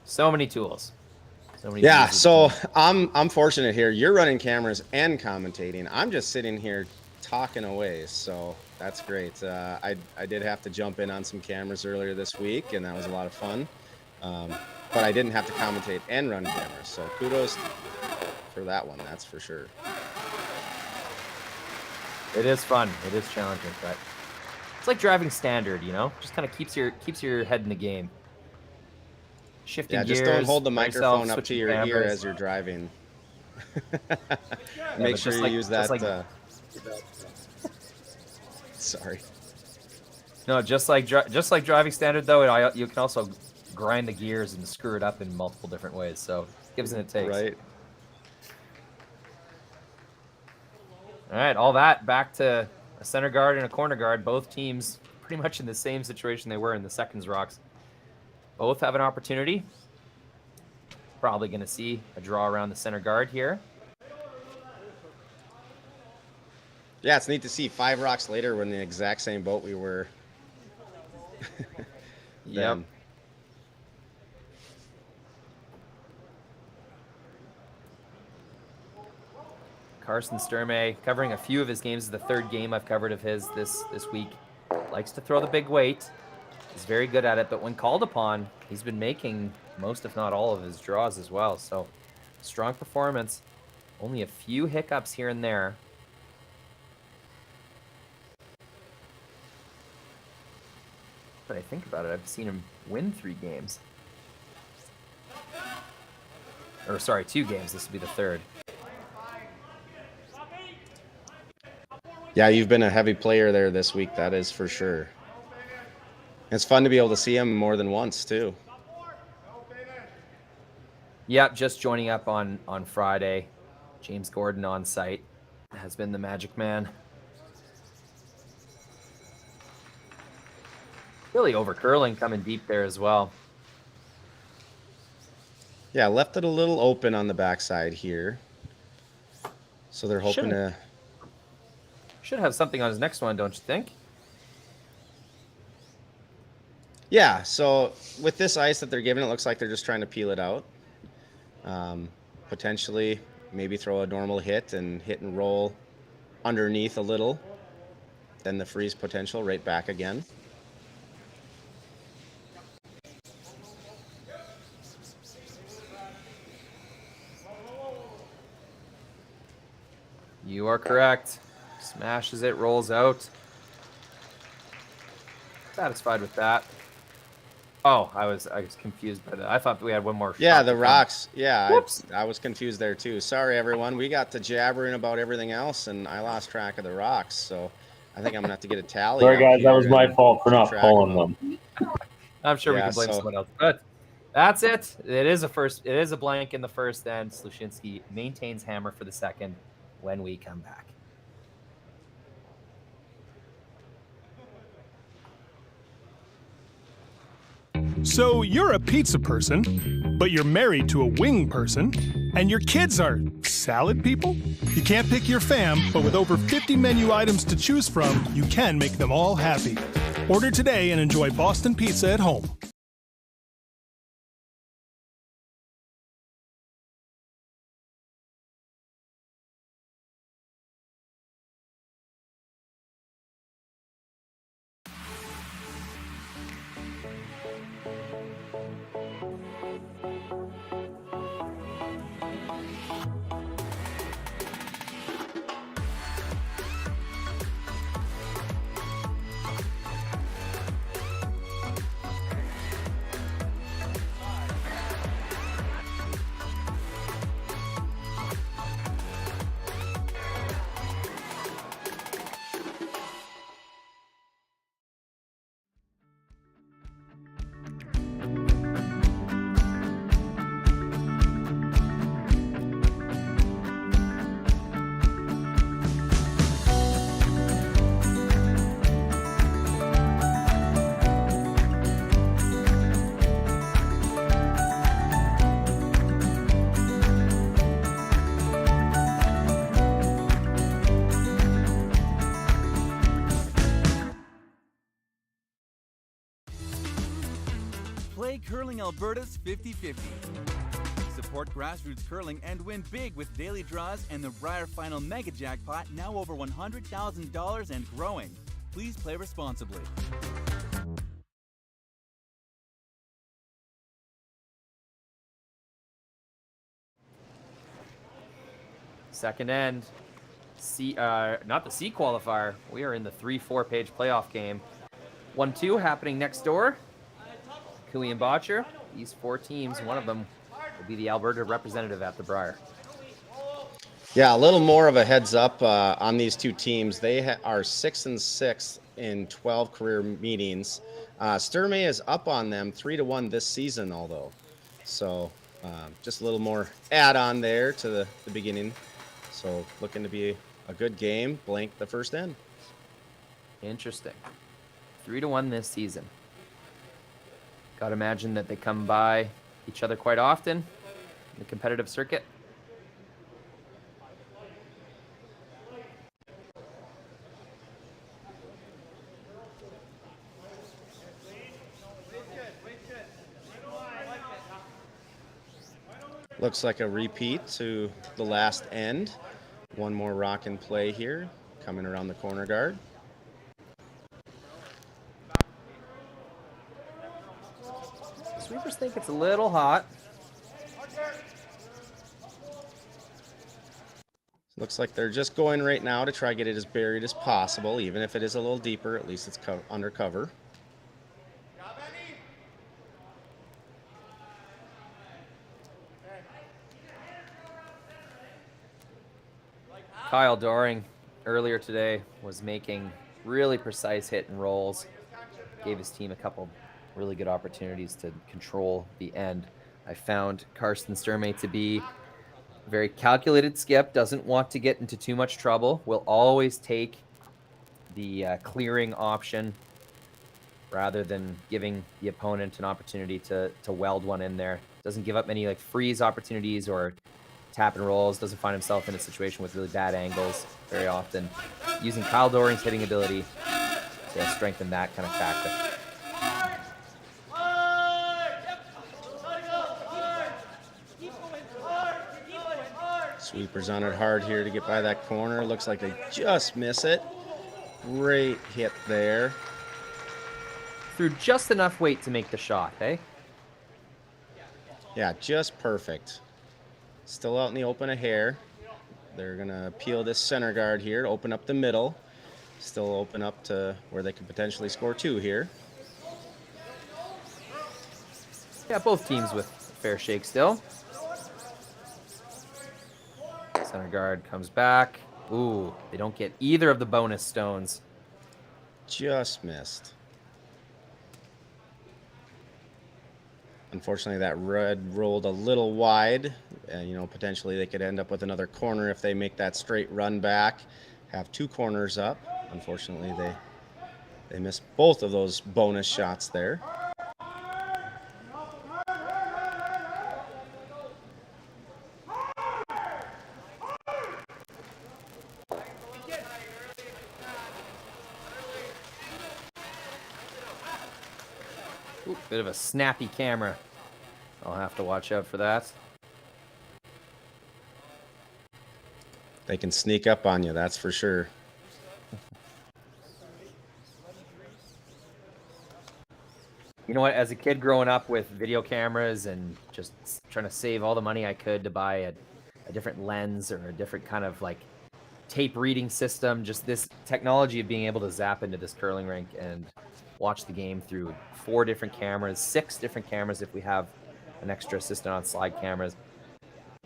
So many tools. Yeah, so I'm fortunate here. You're running cameras and commentating. I'm just sitting here talking away, so that's great. I did have to jump in on some cameras earlier this week, and that was a lot of fun. But I didn't have to commentate and run cameras, so kudos for that one. That's for sure. It is fun. It is challenging, but it's like driving standard. Just kind of keeps your head in the game. Shifting gears. Just don't hold the microphone up to your ear as you're driving. Make sure you use that. Sorry. No, just like driving standard though, you can also grind the gears and screw it up in multiple different ways. So gives and it takes. Right. All right, all that back to a center guard and a corner guard. Both teams pretty much in the same situation they were in the Seconds Rocks. Both have an opportunity. Probably going to see a draw around the center guard here. Yeah, it's neat to see 5 rocks later. We're in the exact same boat we were. Yep. Karsten Sturmay covering a few of his games. This is the third game I've covered of his this week. Likes to throw the big weight. He's very good at it, but when called upon, he's been making most, if not all, of his draws as well. So, strong performance. Only a few hiccups here and there. But I think about it, I've seen him win 3 games. Or, sorry, 2 games. This will be the third. Yeah, you've been a heavy player there this week, that is for sure. It's fun to be able to see him more than once, too. Yep, just joining up on Friday. James Gordon on site has been the Magic Man. Really over curling coming deep there as well. Yeah, left it a little open on the backside here. So they're hoping to... Should have something on his next one, don't you think? Yeah, so with this ice that they're giving, it looks like they're just trying to peel it out. Potentially, maybe throw a normal hit and roll underneath a little. Then the freeze potential right back again. You are correct. Smashes it, rolls out. Satisfied with that. Oh, I was confused by that. I thought we had one more. Yeah, the rocks. Yeah, I was confused there too. Sorry, everyone. We got to jabbering about everything else, and I lost track of the rocks. So I think I'm gonna have to get a tally. Sorry, guys. That was my fault for not pulling them. I'm sure we can blame someone else. But that's it. It is a first. It is a blank in the first, and Sluchinski maintains hammer for the second when we come back. So you're a pizza person, but you're married to a wing person, and your kids are salad people? You can't pick your fam, but with over 50 menu items to choose from, you can make them all happy. Order today and enjoy Boston Pizza at home. Play Curling Alberta's 50-50. Support grassroots curling and win big with daily draws and the Brier Final Mega Jackpot, now over $100,000 and growing. Please play responsibly. Second end. Not the C qualifier. We are in the 3-4 page playoff game. 1-2 happening next door. Cooey and Botcher. These 4 teams, one of them will be the Alberta representative at the Brier. Yeah, a little more of a heads up on these 2 teams. They are 6-6 in 12 career meetings. Sturmay is up on them 3-1 this season, although. So just a little more add on there to the beginning. So looking to be a good game. Blank the first end. Interesting. 3-1 this season. Got to imagine that they come by each other quite often in the competitive circuit. Looks like a repeat to the last end. One more rock and play here, coming around the corner guard. Sweepers think it's a little hot. Looks like they're just going right now to try to get it as buried as possible, even if it is a little deeper, at least it's under cover. Kyle Doring earlier today was making really precise hit and rolls. Gave his team a couple really good opportunities to control the end. I found Karsten Sturmay to be a very calculated skip, doesn't want to get into too much trouble, will always take the clearing option rather than giving the opponent an opportunity to weld one in there. Doesn't give up many like freeze opportunities or tap and rolls, doesn't find himself in a situation with really bad angles very often. Using Kyle Doring's hitting ability to strengthen that kind of factor. Sweepers on it hard here to get by that corner. Looks like they just miss it. Great hit there. Threw just enough weight to make the shot, hey? Yeah, just perfect. Still out in the open a hair. They're going to peel this center guard here to open up the middle. Still open up to where they could potentially score 2 here. Yeah, both teams with fair shake still. Center guard comes back. Ooh, they don't get either of the bonus stones. Just missed. Unfortunately, that red rolled a little wide. Potentially they could end up with another corner if they make that straight run back. Have 2 corners up. Unfortunately, they missed both of those bonus shots there. Ooh, bit of a snappy camera. I'll have to watch out for that. They can sneak up on you, that's for sure. You know what? As a kid growing up with video cameras and just trying to save all the money I could to buy a different lens or a different kind of like tape reading system, just this technology of being able to zap into this curling rink and watch the game through 4 different cameras, 6 different cameras if we have an extra assistant on slide cameras.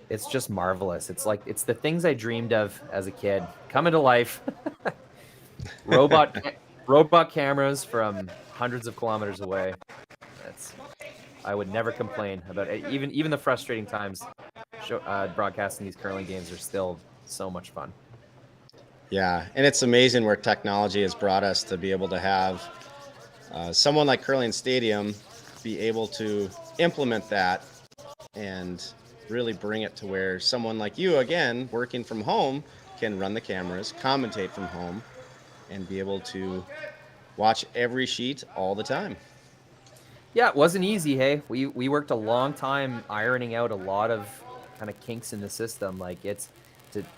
It's just marvelous. It's like, it's the things I dreamed of as a kid coming to life. Robot cameras from hundreds of kilometers away. I would never complain about it. Even the frustrating times broadcasting these curling games are still so much fun. Yeah, and it's amazing where technology has brought us to be able to have someone like Curling Stadium be able to implement that and really bring it to where someone like you, again, working from home, can run the cameras, commentate from home, and be able to watch every sheet all the time. Yeah, it wasn't easy, hey. We worked a long time ironing out a lot of kind of kinks in the system. Like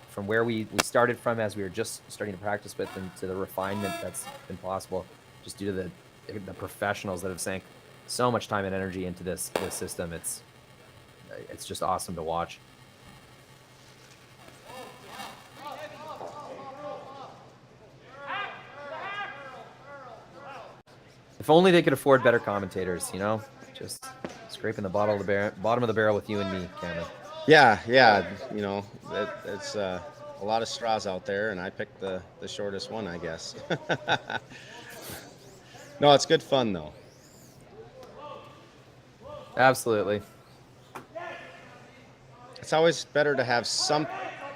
from where we started from as we were just starting to practice with, and to the refinement that's been possible just due to the professionals that have sank so much time and energy into this system. It's just awesome to watch. If only they could afford better commentators, you know? Just scraping the bottom of the barrel with you and me, Cameron. Yeah. You know, it's a lot of straws out there, and I picked the shortest one, I guess. No, it's good fun, though. Absolutely. It's always better to have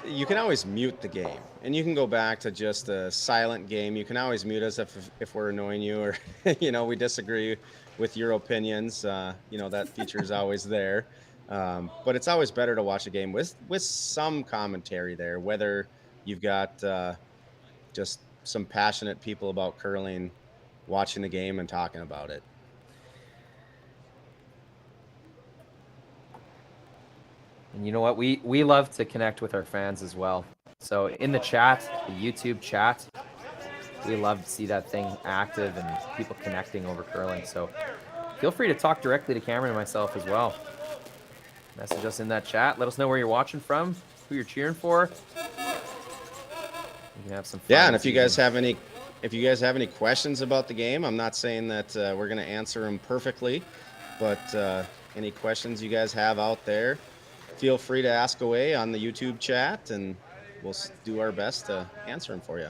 you can always mute the game, and you can go back to just a silent game. You can always mute us if we're annoying you, or you know, we disagree with your opinions. You know, that feature is always there. But it's always better to watch a game with some commentary there, whether you've got just some passionate people about curling watching the game and talking about it. And you know what? We love to connect with our fans as well. So in the chat, the YouTube chat, we love to see that thing active and people connecting over curling. So feel free to talk directly to Cameron and myself as well. Message us in that chat. Let us know where you're watching from, who you're cheering for. We can have some fun. Yeah, and if you guys have any questions about the game, I'm not saying that we're going to answer them perfectly, but any questions you guys have out there, feel free to ask away on the YouTube chat, and we'll do our best to answer them for you.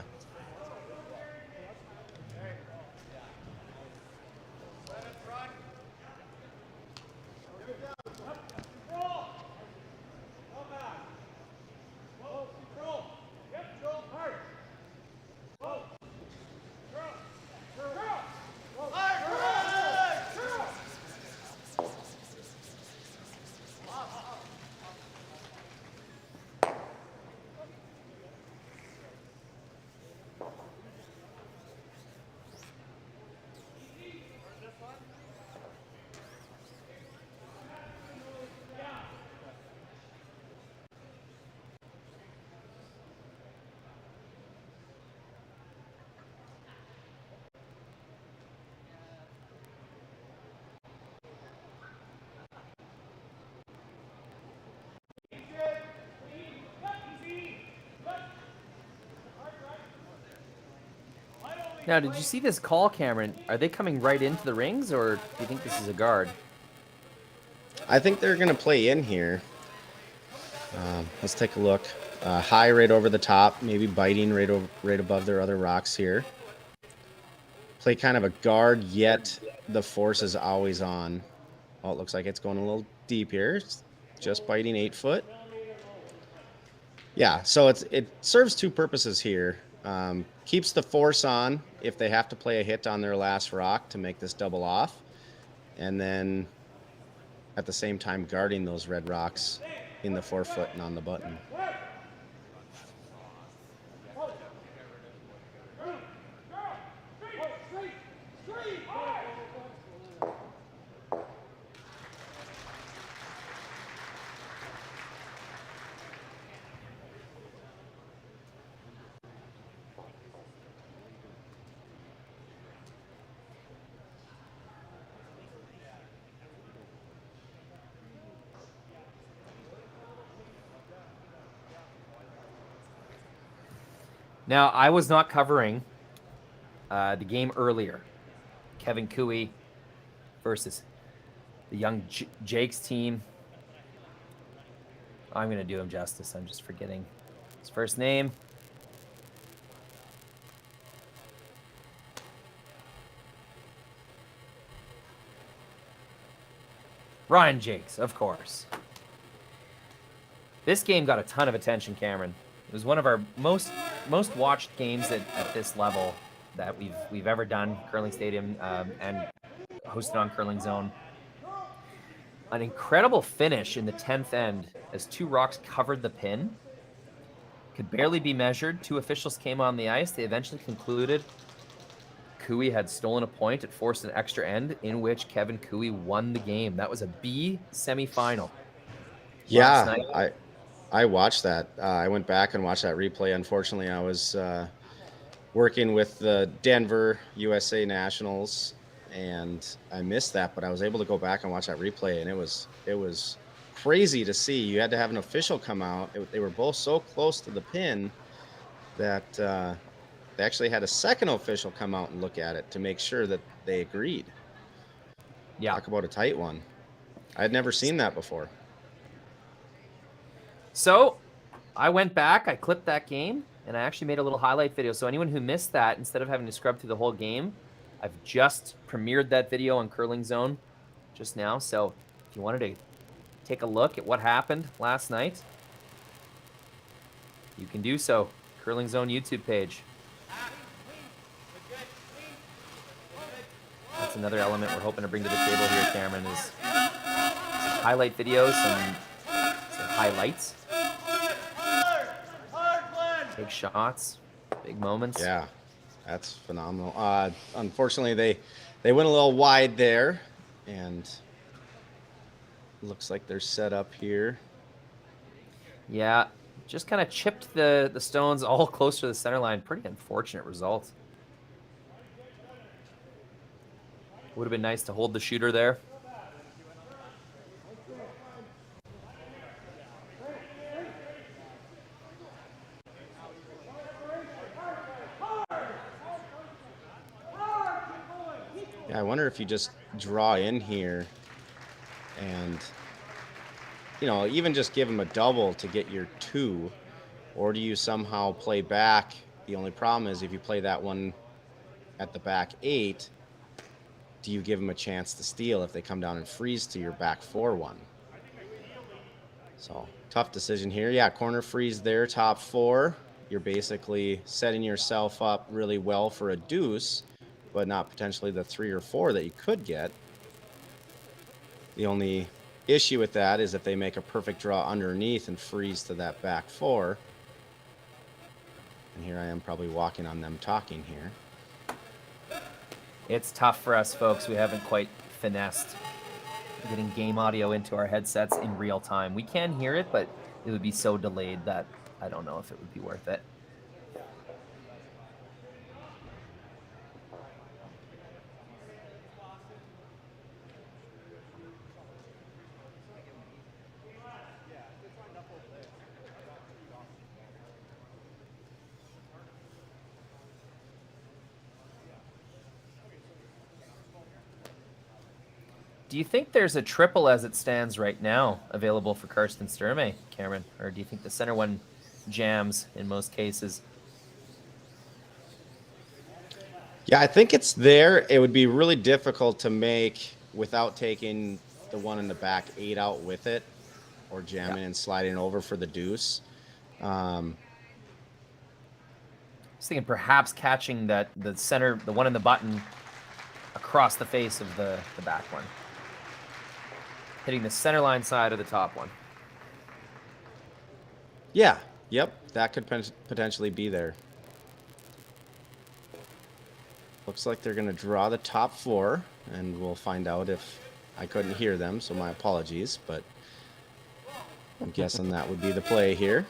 Now, did you see this call, Cameron? Are they coming right into the rings, or do you think this is a guard? I think they're going to play in here. Let's take a look. High right over the top, maybe biting right above their other rocks here. Play kind of a guard, yet the force is always on. Oh, it looks like it's going a little deep here. It's just biting 8 foot. Yeah, so it serves two purposes here. Keeps the force on if they have to play a hit on their last rock to make this double off, and then at the same time guarding those red rocks in the 4 foot and on the button. Now, I was not covering the game earlier. Kevin Cooey versus the young Jake's team. I'm going to do him justice. I'm just forgetting his first name. Ryan Jakes, of course. This game got a ton of attention, Cameron. It was one of our most watched games at this level that we've ever done, Curling Stadium, and hosted on Curling Zone. An incredible finish in the 10th end as 2 rocks covered the pin. Could barely be measured. 2 officials came on the ice. They eventually concluded Cooey had stolen a point. It forced an extra end in which Kevin Cooey won the game. That was a B semifinal. Yeah, I watched that. I went back and watched that replay. Unfortunately, I was working with the Denver USA Nationals, and I missed that. But I was able to go back and watch that replay, and it was crazy to see. You had to have an official come out. They were both so close to the pin that they actually had a second official come out and look at it to make sure that they agreed. Yeah. Talk about a tight one. I had never seen that before. So I went back, I clipped that game, and I actually made a little highlight video. So anyone who missed that, instead of having to scrub through the whole game, I've just premiered that video on Curling Zone just now. So if you wanted to take a look at what happened last night, you can do so. Curling Zone YouTube page. That's another element we're hoping to bring to the table here, Cameron, is some highlight videos, some highlights. Big shots, big moments. Yeah, that's phenomenal. Unfortunately, they went a little wide there, and looks like they're set up here. Yeah, just kind of chipped the stones all close to the center line. Pretty unfortunate result. Would have been nice to hold the shooter there. Yeah, I wonder if you just draw in here and, even just give them a double to get your 2, or do you somehow play back? The only problem is if you play that one at the back 8, do you give them a chance to steal if they come down and freeze to your back 4-1? So tough decision here. Yeah, corner freeze there, top 4. You're basically setting yourself up really well for a deuce, but not potentially the 3 or 4 that you could get. The only issue with that is if they make a perfect draw underneath and freeze to that back 4. And here I am probably walking on them talking here. It's tough for us, folks. We haven't quite finessed getting game audio into our headsets in real time. We can hear it, but it would be so delayed that I don't know if it would be worth it. Do you think there's a triple as it stands right now available for Karsten Sturmay, Cameron? Or do you think the center one jams in most cases? Yeah, I think it's there. It would be really difficult to make without taking the one in the back 8 out with it or jamming and sliding over for the deuce. I was thinking perhaps catching the center, the one in the button across the face of the back one. Hitting the center line side of the top one. Yeah, yep, that could potentially be there. Looks like they're going to draw the top 4, and we'll find out if I couldn't hear them, so my apologies, but I'm guessing that would be the play here.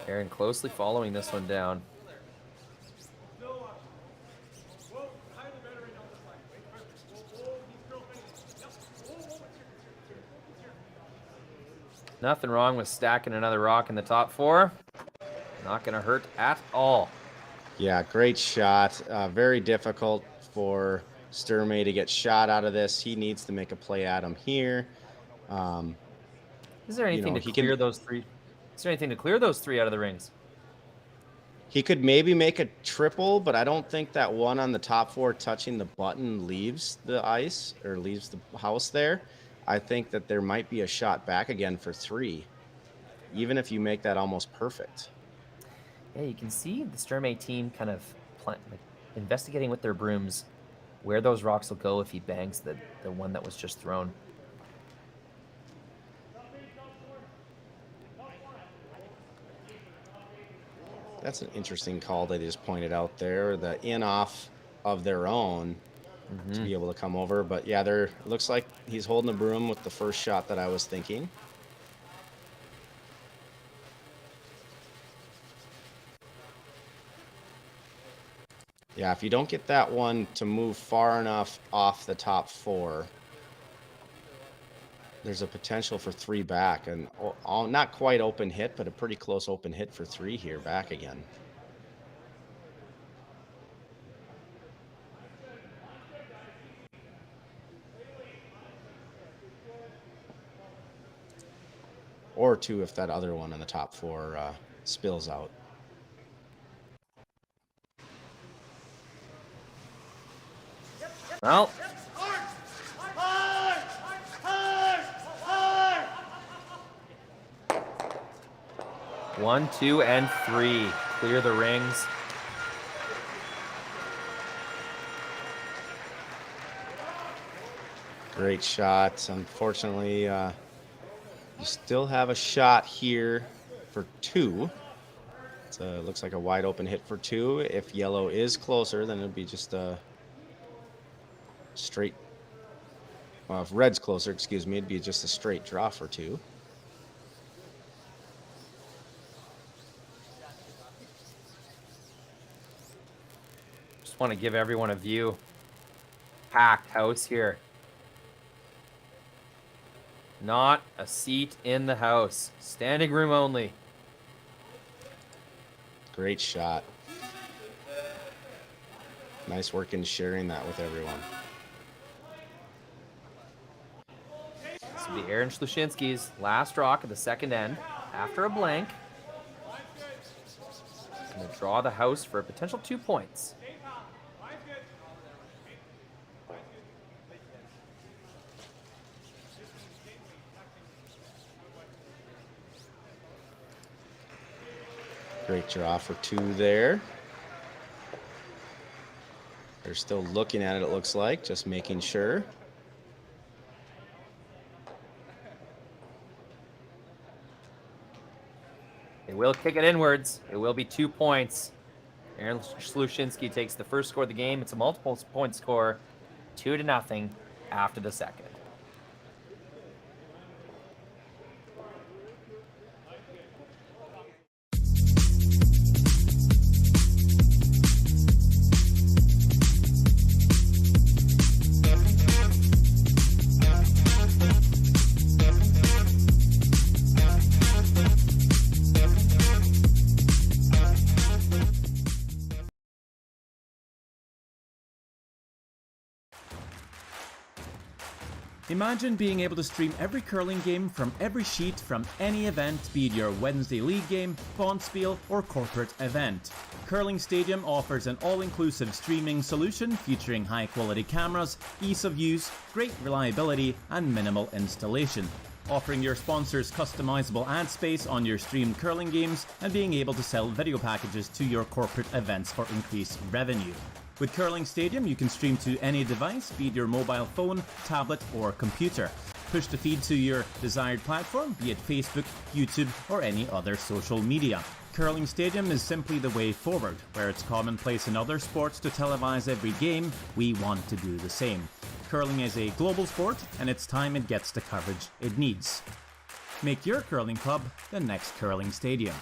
Aaron closely following this one down. Nothing wrong with stacking another rock in the top 4. Not going to hurt at all. Yeah, great shot. Very difficult for Sturmay to get shot out of this. He needs to make a play at him here. Is there anything to clear those 3? Is there anything to clear those 3 out of the rings? He could maybe make a triple, but I don't think that one on the top 4 touching the button leaves the ice or leaves the house there. I think that there might be a shot back again for 3, even if you make that almost perfect. Yeah, you can see the Sturmay team kind of investigating with their brooms where those rocks will go if he bangs the one that was just thrown. That's an interesting call they just pointed out there. The in-off of their own to be able to come over. But yeah, it looks like he's holding the broom with the first shot that I was thinking. Yeah, if you don't get that one to move far enough off the top 4, there's a potential for 3 back. And not quite open hit, but a pretty close open hit for 3 here back again. Or 2 if that other one in the top 4 spills out. Well, 1, 2, and 3. Clear the rings. Great shot. Unfortunately, you still have a shot here for 2. It looks like a wide open hit for 2. If yellow is closer, then it'll be just a straight. Well, if red's closer, excuse me, it'd be just a straight draw for 2. Just want to give everyone a view. Packed house here. Not a seat in the house. Standing room only. Great shot. Nice work in sharing that with everyone. This will be Aaron Sluchinski's last rock at the second end after a blank. Going to draw the house for a potential 2 points. Great draw for 2 there. They're still looking at it, it looks like, just making sure. They will kick it inwards. It will be 2 points. Aaron Sluchinski takes the first score of the game. It's a multiple point score, 2-0 after the second. Imagine being able to stream every curling game from every sheet from any event, be it your Wednesday league game, bonspiel, or corporate event. Curling Stadium offers an all-inclusive streaming solution featuring high-quality cameras, ease of use, great reliability, and minimal installation. Offering your sponsors customizable ad space on your streamed curling games and being able to sell video packages to your corporate events for increased revenue. With Curling Stadium, you can stream to any device, be it your mobile phone, tablet, or computer. Push the feed to your desired platform, be it Facebook, YouTube, or any other social media. Curling Stadium is simply the way forward. Where it's commonplace in other sports to televise every game, we want to do the same. Curling is a global sport, and it's time it gets the coverage it needs. Make your curling club the next Curling Stadium.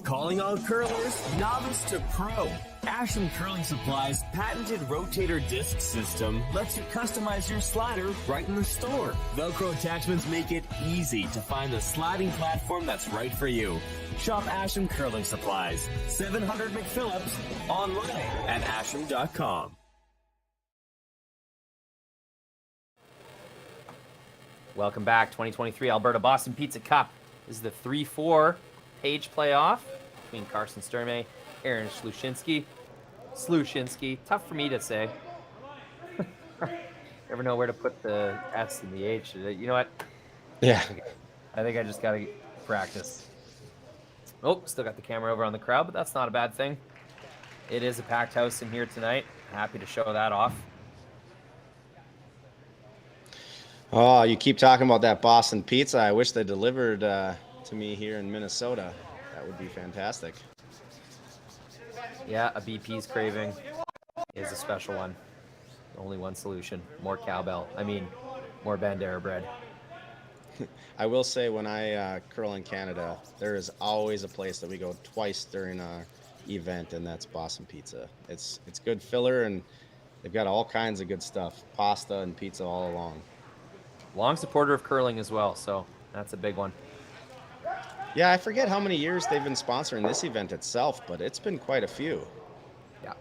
Calling all curlers, novice to pro. Asham Curling Supply's patented rotator disc system lets you customize your slider right in the store. Velcro attachments make it easy to find the sliding platform that's right for you. Shop Asham Curling Supplies, 700 McPhillips, online at asham.com. Welcome back, 2023 Alberta Boston Pizza Cup. This is the 3-4 page playoff between Karsten Sturmay, Aaron Sluchinski. Tough for me to say. Never know where to put the S and the H. You know what? Yeah. I think I just got to practice. Oh, still got the camera over on the crowd, but that's not a bad thing. It is a packed house in here tonight. Happy to show that off. Oh, you keep talking about that Boston pizza. I wish they delivered to me here in Minnesota. That would be fantastic. Yeah, a BP's craving is a special one. Only one solution. More cowbell. I mean, more Bandera bread. I will say when I curl in Canada, there is always a place that we go twice during our event, and that's Boston Pizza. It's good filler, and they've got all kinds of good stuff. Pasta and pizza all along. Long supporter of curling as well, so that's a big one. Yeah, I forget how many years they've been sponsoring this event itself, but it's been quite a few. Yeah.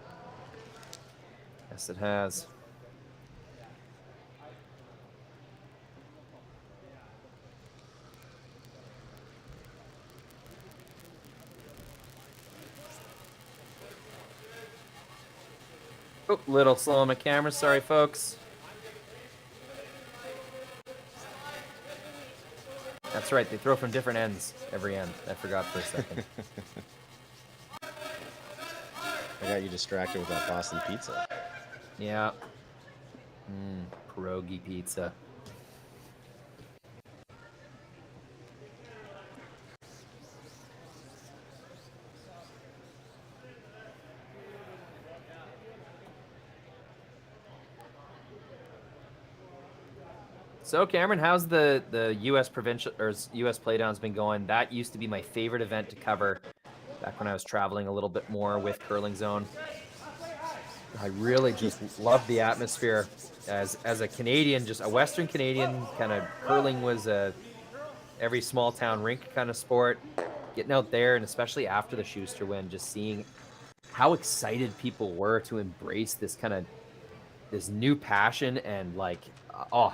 Yes, it has. Oh, little slow on my camera. Sorry, folks. That's right. They throw from different ends every end. I forgot for a second. I got you distracted with that Boston pizza. Yeah. Pierogi pizza. So Cameron, how's the U.S. provincial or U.S. Playdowns been going? That used to be my favorite event to cover back when I was traveling a little bit more with Curling Zone. I really just loved the atmosphere. As a Canadian, just a Western Canadian, kind of curling was every small town rink kind of sport. Getting out there, and especially after the Schuster win, just seeing how excited people were to embrace this new passion, and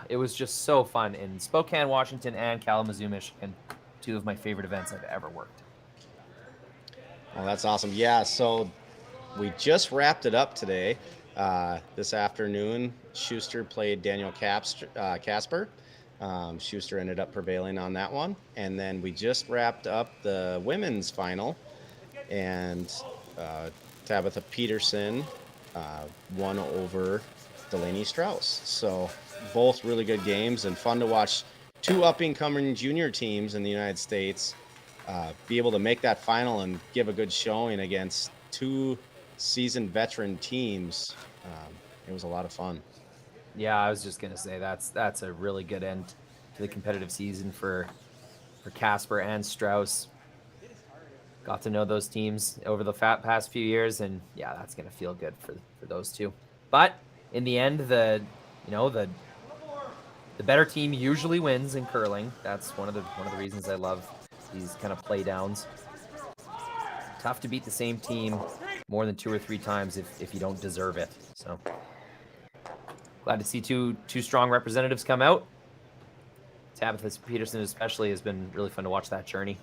it was just so fun in Spokane, Washington, and Kalamazoo, Michigan. Two of my favorite events I've ever worked. Oh, that's awesome. Yeah, so we just wrapped it up today. This afternoon, Schuster played Daniel Casper. Schuster ended up prevailing on that one. And then we just wrapped up the women's final, and Tabitha Peterson won over Delaney Strauss. So both really good games, and fun to watch two up-and-coming junior teams in the United States be able to make that final and give a good showing against two seasoned veteran teams. It was a lot of fun. Yeah, I was just gonna say that's a really good end to the competitive season for Casper and Strauss. Got to know those teams over the past few years, and yeah, that's gonna feel good for those two. But in the end, the better team usually wins in curling. That's one of the reasons I love these kind of play downs. Tough to beat the same team more than 2 or 3 times if you don't deserve it. So glad to see two strong representatives come out. Tabitha Peterson especially has been really fun to watch that journey.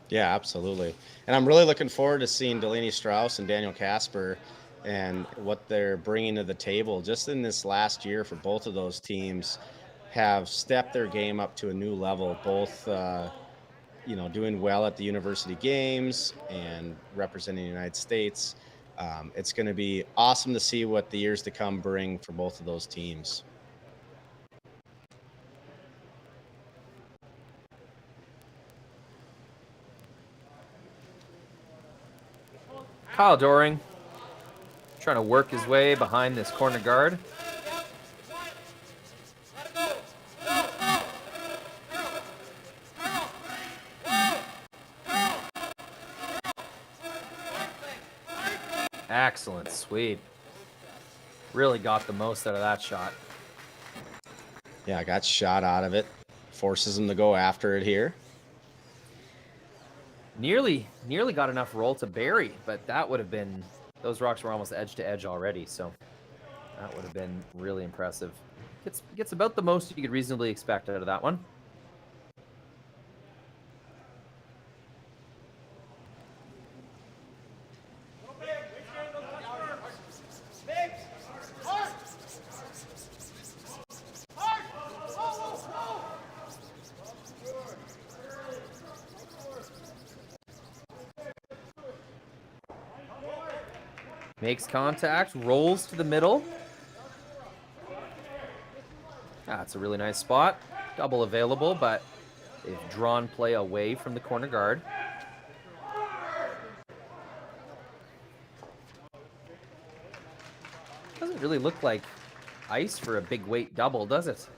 Yeah, absolutely. And I'm really looking forward to seeing Delaney Strauss and Daniel Casper and what they're bringing to the table. Just in this last year for both of those teams have stepped their game up to a new level, both doing well at the university games and representing the United States. It's going to be awesome to see what the years to come bring for both of those teams. Kyle Doring trying to work his way behind this corner guard. Excellent sweep. Really got the most out of that shot. Yeah, I got shot out of it. Forces him to go after it here. Nearly got enough roll to bury, but that would have been, those rocks were almost edge to edge already, so that would have been really impressive. Gets about the most you could reasonably expect out of that one. Makes contact, rolls to the middle. That's a really nice spot. Double available, but they've drawn play away from the corner guard. Doesn't really look like ice for a big weight double, does it?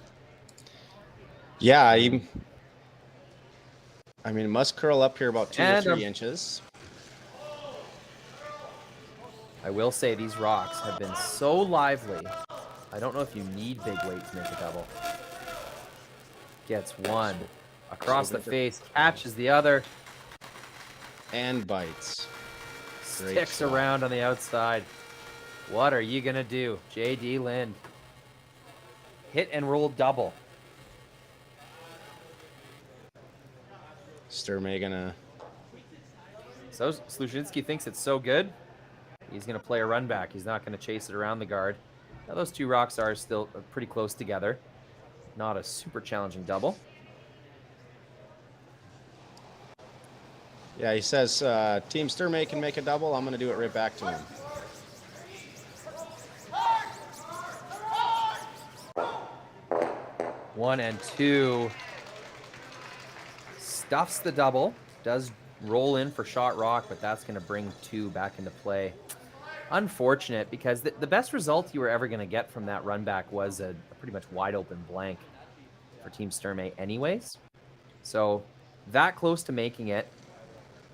Yeah, I mean, it must curl up here about 2 to 3 inches. I will say these rocks have been so lively. I don't know if you need big weight to make a double. Gets one across the face, catches the other. And bites. Sticks around on the outside. What are you going to do? J.D. Lind. Hit and roll double. Sturmay gonna... So Sluchinski thinks it's so good, he's going to play a run back. He's not going to chase it around the guard. Now those two rocks are still pretty close together. Not a super challenging double. Yeah, he says Team Sturmay can make a double. I'm going to do it right back to him. One and two. Stuffs the double. Does roll in for shot rock, but that's going to bring two back into play. Unfortunate, because the best result you were ever going to get from that run back was a pretty much wide open blank for Team Sturmay anyways. So that close to making it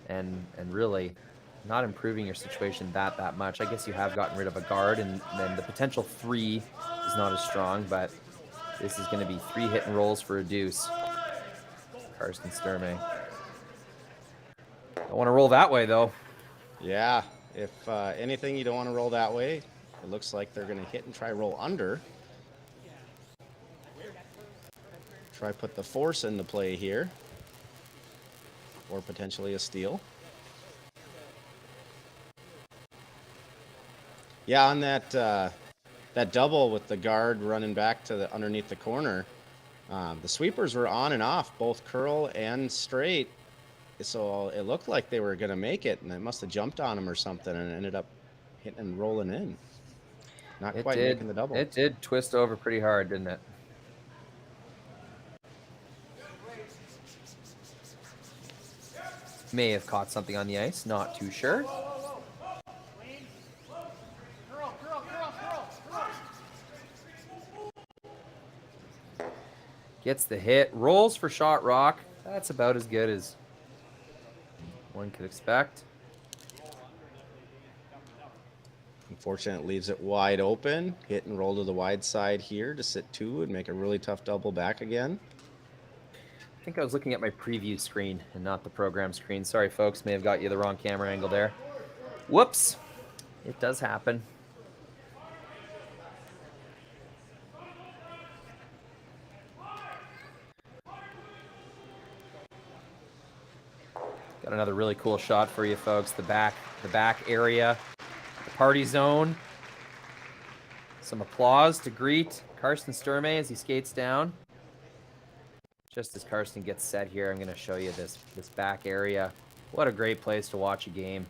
and really not improving your situation that much. I guess you have gotten rid of a guard, and then the potential 3 is not as strong, but this is going to be 3 hit and rolls for a deuce. Karsten Sturmay. Don't want to roll that way, though. Yeah, if anything, you don't want to roll that way. It looks like they're going to hit and try roll under. Try put the force into play here. Or potentially a steal. Yeah, on that that double with the guard running back to the underneath the corner, the sweepers were on and off, both curl and straight. So it looked like they were going to make it, and it must have jumped on them or something and ended up hitting and rolling in. Not quite making the double. It did twist over pretty hard, didn't it? May have caught something on the ice, not too sure. Gets the hit, rolls for shot rock. That's about as good as one could expect. Unfortunate, leaves it wide open. Hit and roll to the wide side here to sit 2 and make a really tough double back again. I think I was looking at my preview screen and not the program screen. Sorry, folks. May have got you the wrong camera angle there. Whoops. It does happen. Got another really cool shot for you, folks. The back area, the party zone. Some applause to greet Karsten Sturmay as he skates down. Just as Karsten gets set here, I'm going to show you this back area. What a great place to watch a game.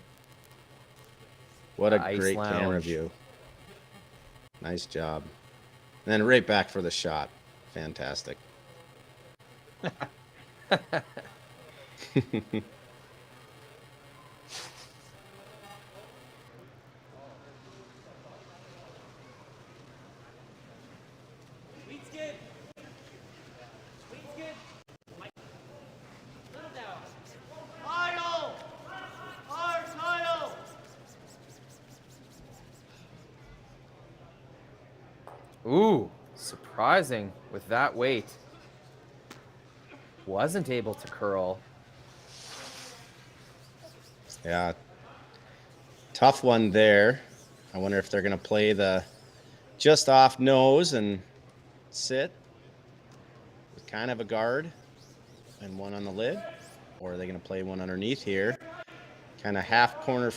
What a great camera view. Nice job. And then right back for the shot. Fantastic. Ooh, surprising with that weight. Wasn't able to curl. Yeah. Tough one there. I wonder if they're going to play the just off nose and sit with kind of a guard and one on the lid. Or are they going to play one underneath here? Kind of half corner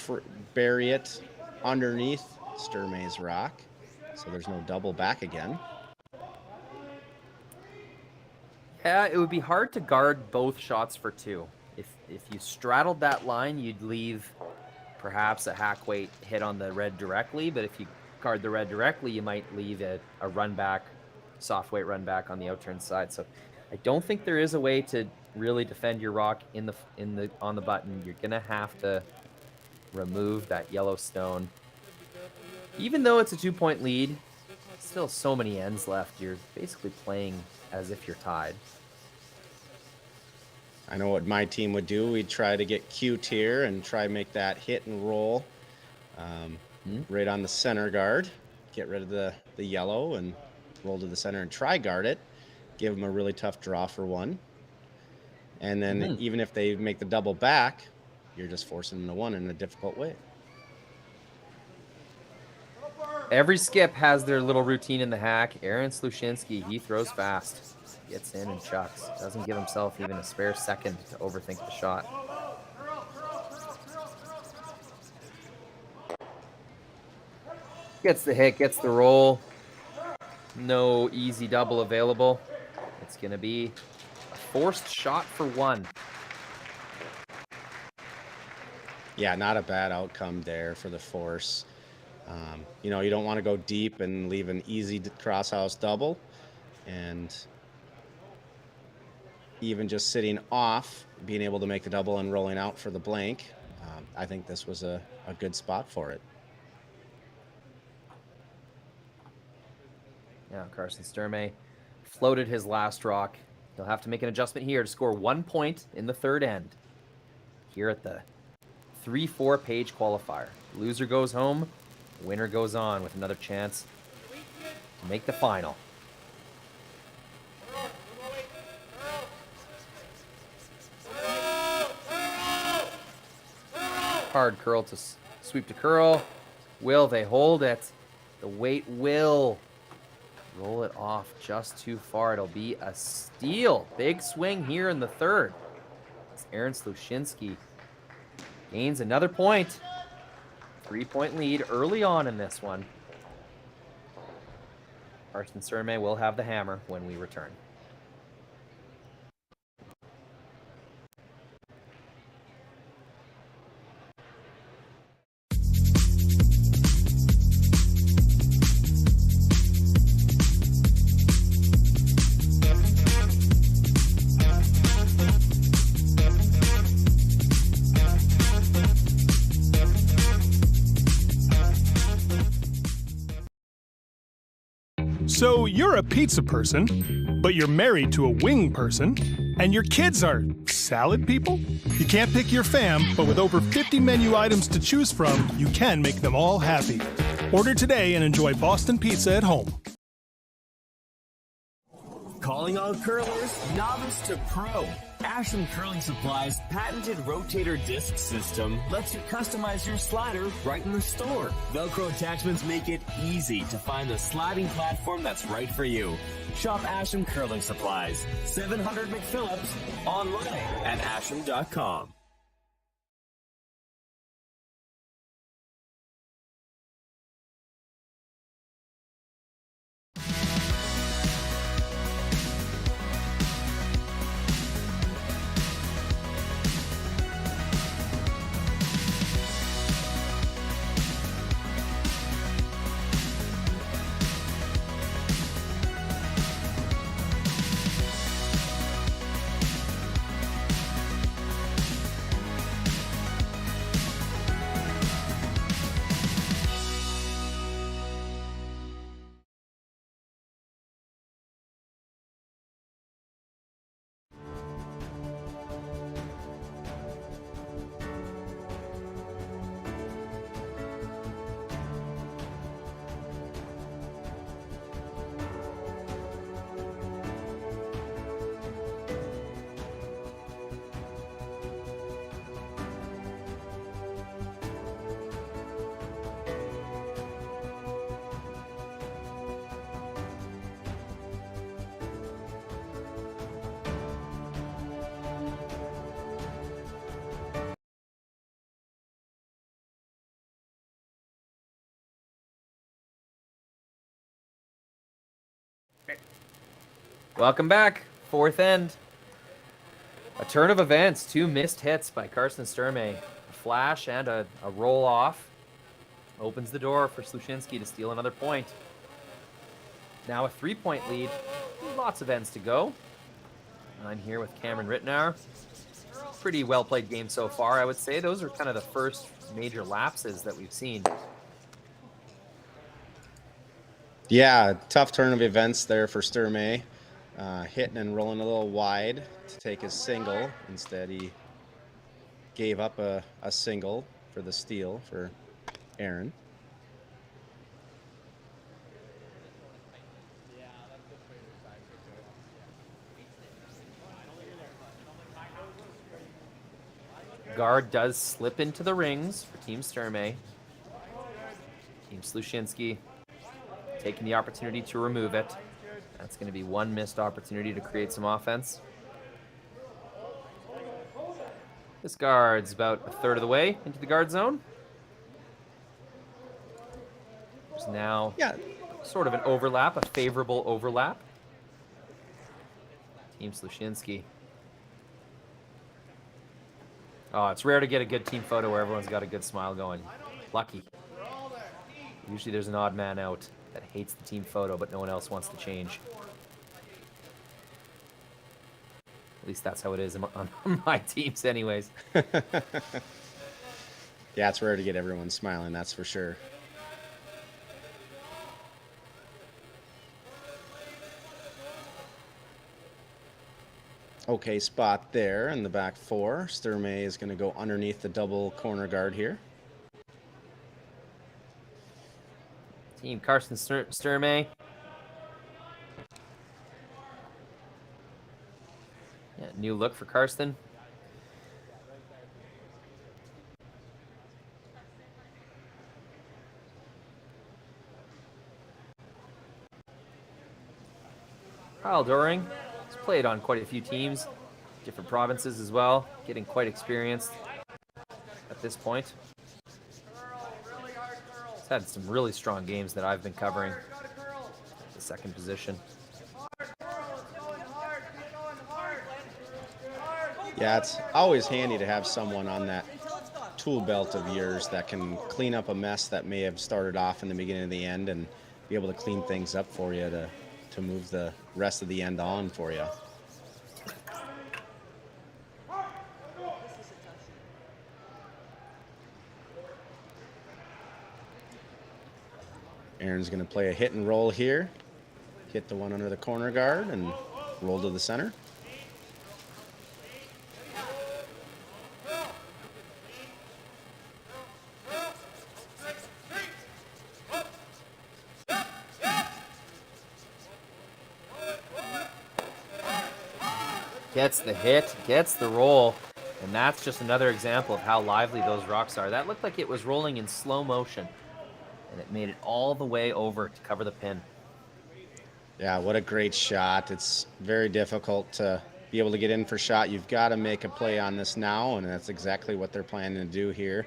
bury it underneath Sturmay's rock. So there's no double back again. Yeah, it would be hard to guard both shots for 2. If you straddled that line, you'd leave perhaps a hack weight hit on the red directly, but if you guard the red directly, you might leave a run back, soft weight run back on the outturn side. So I don't think there is a way to really defend your rock on the button. You're gonna have to remove that yellow stone. Even though it's a 2-point lead, still so many ends left. You're basically playing as if you're tied. I know what my team would do. We'd try to get cute here and try to make that hit and roll right on the center guard. Get rid of the yellow and roll to the center and try guard it. Give them a really tough draw for one. And then even if they make the double back, you're just forcing them to one in a difficult way. Every skip has their little routine in the hack. Aaron Sluchinski, he throws fast. Gets in and chucks. Doesn't give himself even a spare second to overthink the shot. Gets the hit, gets the roll. No easy double available. It's going to be a forced shot for one. Yeah, not a bad outcome there for the force. You know, you don't want to go deep and leave an easy crosshouse double. And even just sitting off, being able to make the double and rolling out for the blank, I think this was a good spot for it. Yeah, Karsten Sturmay floated his last rock. He'll have to make an adjustment here to score 1 point in the third end. Here at the 3-4 page qualifier. Loser goes home, winner goes on with another chance to make the final. Hard curl to sweep to curl. Will they hold it? The weight will roll it off just too far. It'll be a steal. Big swing here in the third. It's Aaron Sluchinski gains another point. 3-point lead early on in this one. Karsten Sturmay will have the hammer when we return. So you're a pizza person, but you're married to a wing person, and your kids are salad people? You can't pick your fam, but with over 50 menu items to choose from, you can make them all happy. Order today and enjoy Boston Pizza at home. Calling all curlers, novice to pro. Asham Curling Supply's patented rotator disc system lets you customize your slider right in the store. Velcro attachments make it easy to find the sliding platform that's right for you. Shop Asham Curling Supplies, 700 McPhillips, online at asham.com. Welcome back. Fourth end. A turn of events. 2 missed hits by Karsten Sturmay. A flash and a roll off. Opens the door for Sluchinski to steal another point. Now a 3-point lead. Lots of ends to go. I'm here with Cameron Rittenauer. Pretty well played game so far, I would say. Those are kind of the first major lapses that we've seen. Yeah, tough turn of events there for Sturmay. Hitting and rolling a little wide to take his single. Instead, he gave up a single for the steal for Aaron. Guard does slip into the rings for Team Sturmay. Team Sluchinski taking the opportunity to remove it. That's going to be one missed opportunity to create some offense. This guard's about a third of the way into the guard zone. There's now sort of an overlap, a favorable overlap. Team Sluchinski. Oh, it's rare to get a good team photo where everyone's got a good smile going. Lucky. Usually there's an odd man out that hates the team photo, but no one else wants to change. At least that's how it is on my teams anyways. Yeah, it's rare to get everyone smiling, that's for sure. Okay spot there in the back four. Sturmay is going to go underneath the double corner guard here. Team Karsten Sturmay. Yeah, new look for Karsten. Kyle Doring has played on quite a few teams, different provinces as well, getting quite experienced at this point. He's had some really strong games that I've been covering at the second position. Yeah, it's always handy to have someone on that tool belt of yours that can clean up a mess that may have started off in the beginning of the end and be able to clean things up for you to move the rest of the end on for you. Aaron's going to play a hit and roll here. Hit the one under the corner guard and roll to the center. Gets the hit, gets the roll, and that's just another example of how lively those rocks are. That looked like it was rolling in slow motion, and it made it all the way over to cover the pin. Yeah, what a great shot. It's very difficult to be able to get in for shot. You've got to make a play on this now, and that's exactly what they're planning to do here.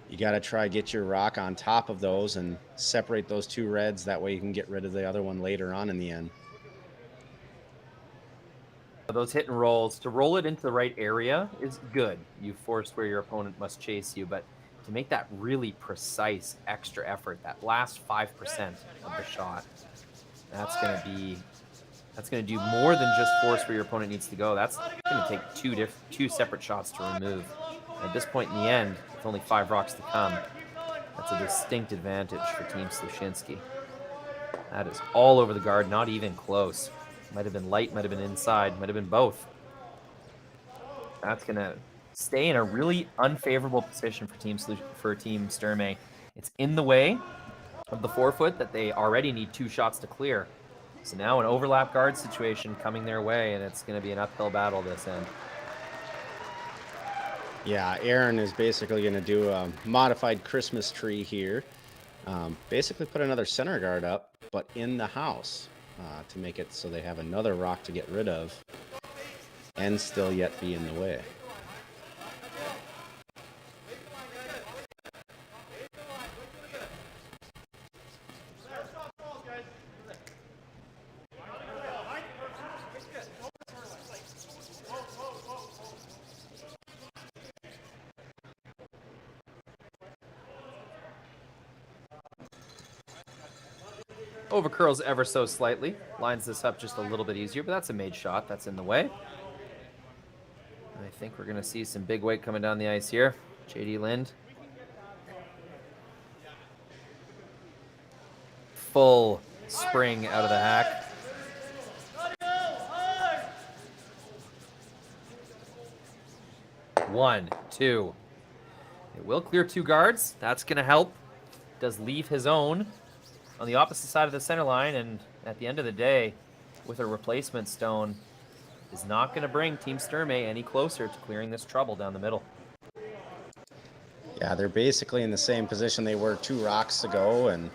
You got to try get your rock on top of those and separate those two reds. That way you can get rid of the other one later on in the end. Those hit and rolls, to roll it into the right area is good. You forced where your opponent must chase you, but to make that really precise extra effort, that last 5% of the shot, that's going to do more than just force where your opponent needs to go. That's going to take two separate shots to remove. At this point in the end, with only 5 rocks to come, that's a distinct advantage for Team Sluchinski. That is all over the guard, not even close. Might have been light, might have been inside, might have been both. That's going to stay in a really unfavorable position for Team Sturmay. It's in the way of the 4-foot that they already need 2 shots to clear. So now an overlap guard situation coming their way, and it's going to be an uphill battle this end. Yeah, Aaron is basically going to do a modified Christmas tree here. Basically put another center guard up, but in the house. To make it so they have another rock to get rid of and still yet be in the way. Over curls ever so slightly. Lines this up just a little bit easier, but that's a made shot. That's in the way. I think we're going to see some big weight coming down the ice here. J.D. Lind. Full spring out of the hack. One, two. It will clear 2 guards. That's going to help. Does leave his own on the opposite side of the center line, and at the end of the day, with a replacement stone, is not going to bring Team Sturmay any closer to clearing this trouble down the middle. Yeah, they're basically in the same position they were 2 rocks ago, and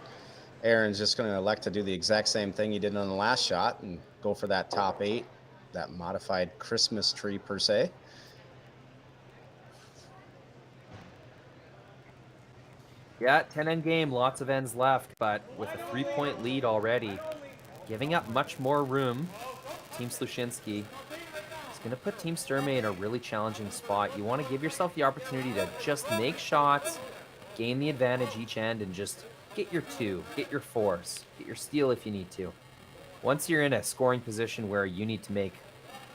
Aaron's just going to elect to do the exact same thing he did on the last shot and go for that top 8, that modified Christmas tree per se. Yeah, 10 end game, lots of ends left, but with a 3-point lead already, giving up much more room, Team Sluchinski is going to put Team Sturmay in a really challenging spot. You want to give yourself the opportunity to just make shots, gain the advantage each end, and just get your 2, get your force, get your steal if you need to. Once you're in a scoring position where you need to make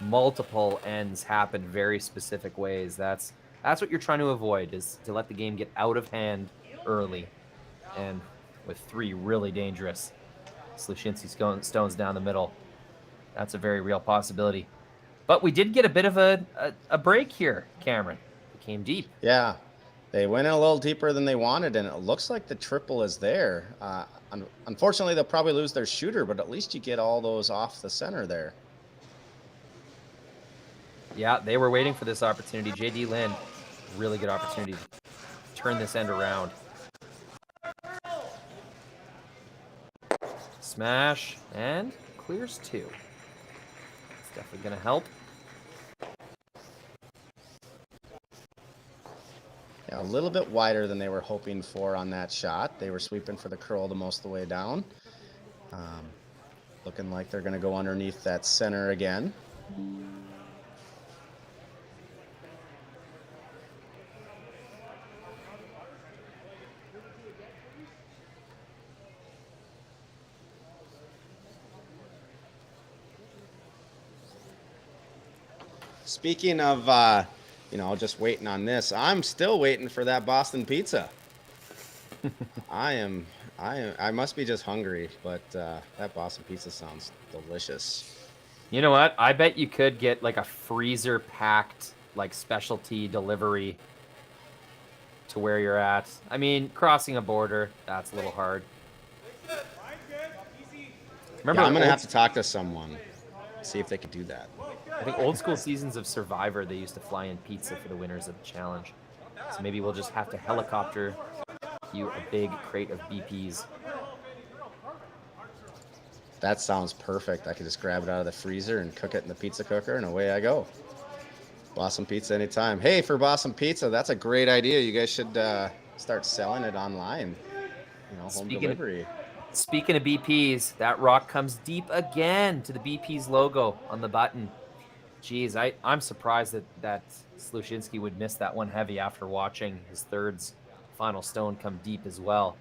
multiple ends happen very specific ways, that's what you're trying to avoid, is to let the game get out of hand early. And with 3 really dangerous Sluchinski stones down the middle, that's a very real possibility. But we did get a bit of a break here, Cameron. It came deep. Yeah, they went in a little deeper than they wanted, and it looks like the triple is there. Unfortunately, they'll probably lose their shooter, but at least you get all those off the center there. Yeah, they were waiting for this opportunity. J.D. Lind, really good opportunity to turn this end around. Smash, and clears 2. It's definitely going to help. Yeah, a little bit wider than they were hoping for on that shot. They were sweeping for the curl the most of the way down. Looking like they're going to go underneath that center again. Speaking of, just waiting on this, I'm still waiting for that Boston pizza. I must be just hungry, but that Boston pizza sounds delicious. You know what? I bet you could get like a freezer packed, like specialty delivery to where you're at. I mean, crossing a border, that's a little hard. Remember, I'm going to have to talk to someone, see if they could do that. I think old school seasons of Survivor, they used to fly in pizza for the winners of the challenge. So maybe we'll just have to helicopter you a big crate of BPs. That sounds perfect. I could just grab it out of the freezer and cook it in the pizza cooker, and away I go. Boston Pizza anytime. Hey, for Boston Pizza, that's a great idea. You guys should start selling it online. Home delivery. Speaking of BPs, that rock comes deep again to the BP's logo on the button. Geez, I'm surprised that Sluchinski would miss that one heavy after watching his thirds final stone come deep as well.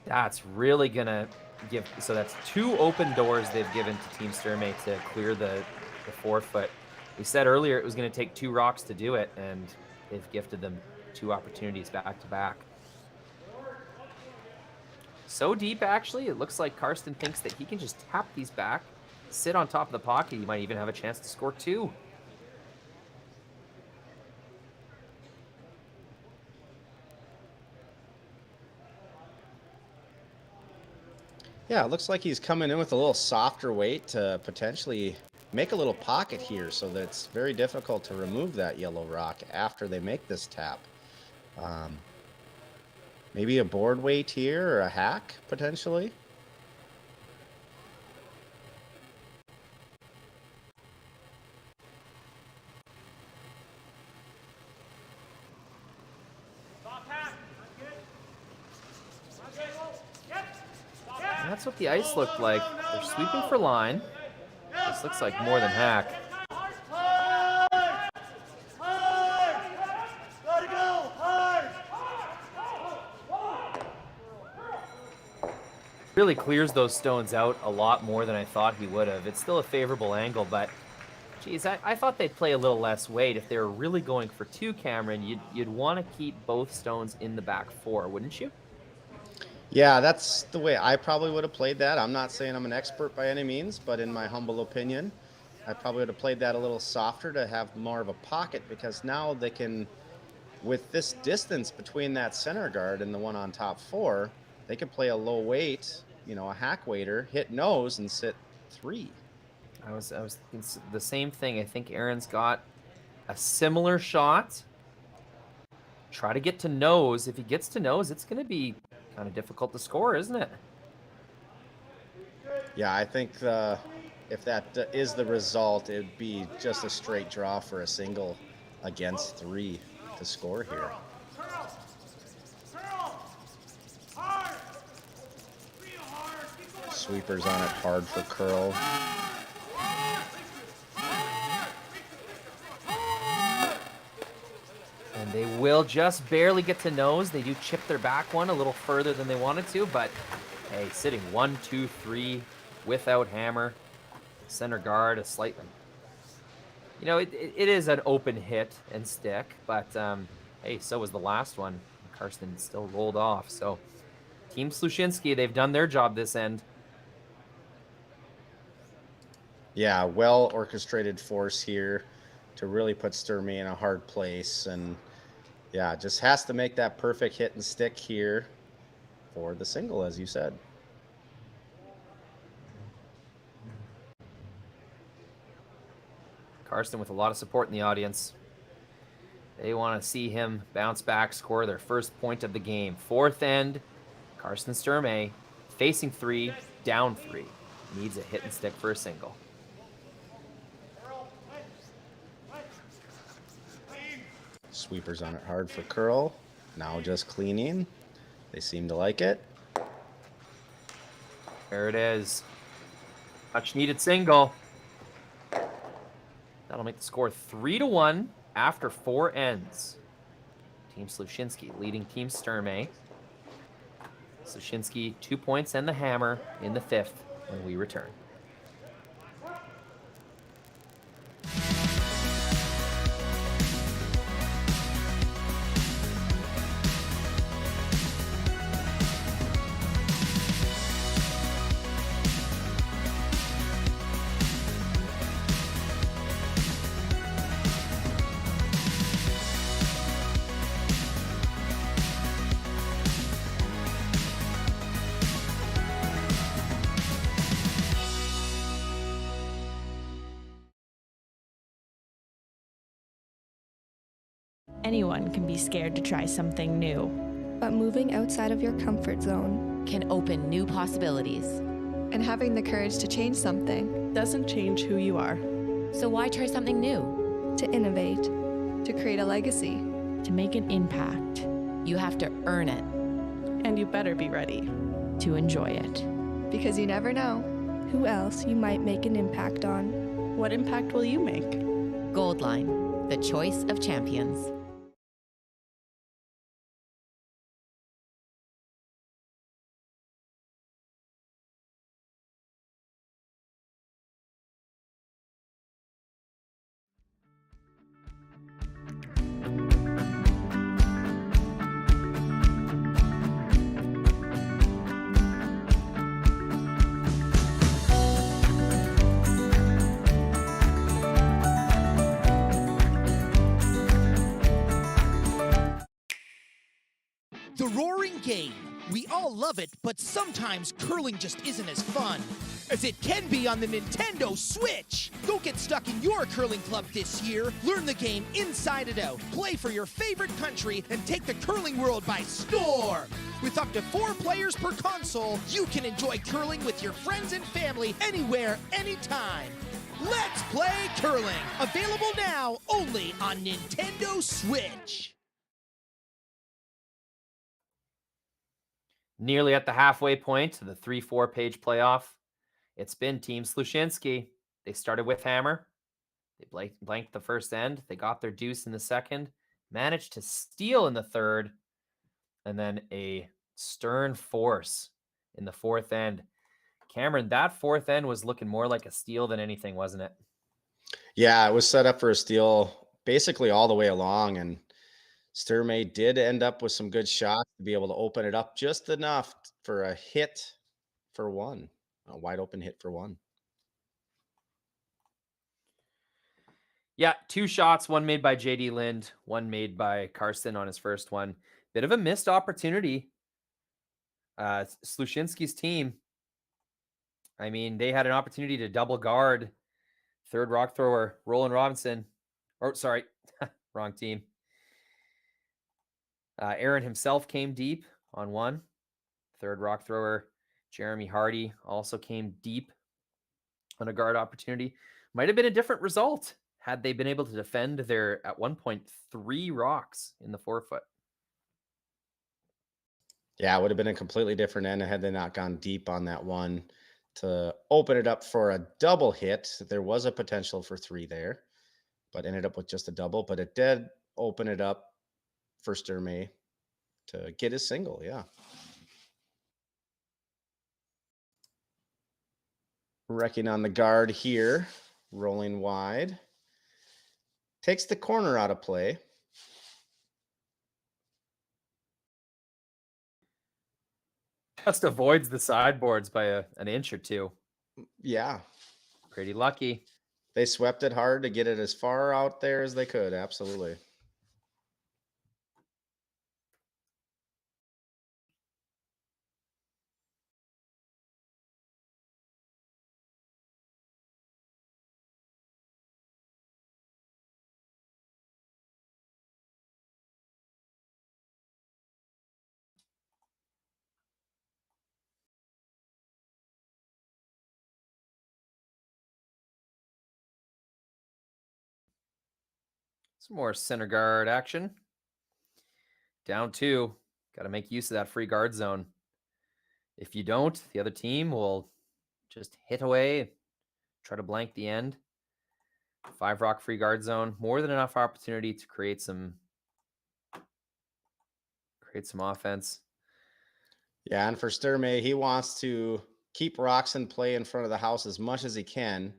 That's really going to give... So that's 2 open doors they've given to Team Sturmay to clear the 4-foot. We said earlier it was going to take 2 rocks to do it, and they've gifted them 2 opportunities back to back. So deep, actually, it looks like Karsten thinks that he can just tap these back, sit on top of the pocket. He might even have a chance to score 2. Yeah, it looks like he's coming in with a little softer weight to potentially make a little pocket here, so that it's very difficult to remove that yellow rock after they make this tap. Maybe a board weight here or a hack, potentially. That's what the ice looked like. They're sweeping for line. This looks like more than hack. Really clears those stones out a lot more than I thought he would have. It's still a favorable angle, but geez, I thought they'd play a little less weight. If they were really going for 2, Cameron, you'd want to keep both stones in the back 4, wouldn't you? Yeah, that's the way I probably would have played that. I'm not saying I'm an expert by any means, but in my humble opinion, I probably would have played that a little softer to have more of a pocket, because now they can, with this distance between that center guard and the one on top 4, they can play a low weight, a hack waiter, hit nose and sit 3. I was thinking the same thing. I think Aaron's got a similar shot. Try to get to nose. If he gets to nose, it's going to be kind of difficult to score, isn't it? Yeah, I think if that is the result, it'd be just a straight draw for a single against 3 to score here. Sweepers on it hard for Curl. And they will just barely get to nose. They do chip their back one a little further than they wanted to, but hey, sitting 1, 2, 3 without hammer. Center guard, a slightly. It is an open hit and stick, but hey, so was the last one. Karsten still rolled off. So Team Sluchinski, they've done their job this end. Yeah, well orchestrated force here to really put Sturmay in a hard place, and yeah, just has to make that perfect hit and stick here for the single, as you said. Karsten with a lot of support in the audience. They want to see him bounce back, score their first point of the game. 4th end, Karsten Sturmay facing 3, down 3. Needs a hit and stick for a single. Sweepers on it hard for Curl. Now just cleaning. They seem to like it. There it is. Much needed single. That'll make the score 3-1 after 4 ends. Team Sluchinski leading Team Sturmay. Sluchinski 2 points and the hammer in the 5th when we return. Anyone can be scared to try something new. But moving outside of your comfort zone can open new possibilities. And having the courage to change something doesn't change who you are. So why try something new? To innovate, to create a legacy, to make an impact. You have to earn it. And you better be ready to enjoy it. Because you never know who else you might make an impact on. What impact will you make? Goldline, the choice of champions. The roaring game. We all love it, but sometimes curling just isn't as fun as it can be on the Nintendo Switch. Don't get stuck in your curling club this year. Learn the game inside and out. Play for your favorite country and take the curling world by storm. With up to 4 players per console, you can enjoy curling with your friends and family anywhere, anytime. Let's play curling. Available now only on Nintendo Switch. Nearly at the halfway point to the 3-4 page playoff. It's been Team Sluchinski. They started with hammer. They blanked the first end. They got their deuce in the second. Managed to steal in the third. And then a stern force in the fourth end. Cameron, that fourth end was looking more like a steal than anything, wasn't it? Yeah, it was set up for a steal basically all the way along, and Sturmay did end up with some good shots to be able to open it up just enough for a hit for one, a wide open hit for one. Yeah, 2 shots, one made by JD Lind, one made by Karsten on his first one. Bit of a missed opportunity. Sluchinski's team, I mean, they had an opportunity to double guard third rock thrower, Roland Robinson. Or, sorry, wrong team. Aaron himself came deep on one. Third rock thrower, Jeremy Hardy, also came deep on a guard opportunity. Might have been a different result had they been able to defend their, at one point, 3 rocks in the 4-foot. Yeah, it would have been a completely different end had they not gone deep on that one to open it up for a double hit. There was a potential for 3 there, but ended up with just a double. But it did open it up for Sturmay to get his single. Yeah. Wrecking on the guard here, rolling wide. Takes the corner out of play. Just avoids the sideboards by an inch or 2. Yeah. Pretty lucky. They swept it hard to get it as far out there as they could. Absolutely. Some more center guard action. Down 2. Got to make use of that free guard zone. If you don't, the other team will just hit away, try to blank the end. 5 rock free guard zone. More than enough opportunity to create some offense. Yeah, and for Sturmay, he wants to keep rocks in play in front of the house as much as he can.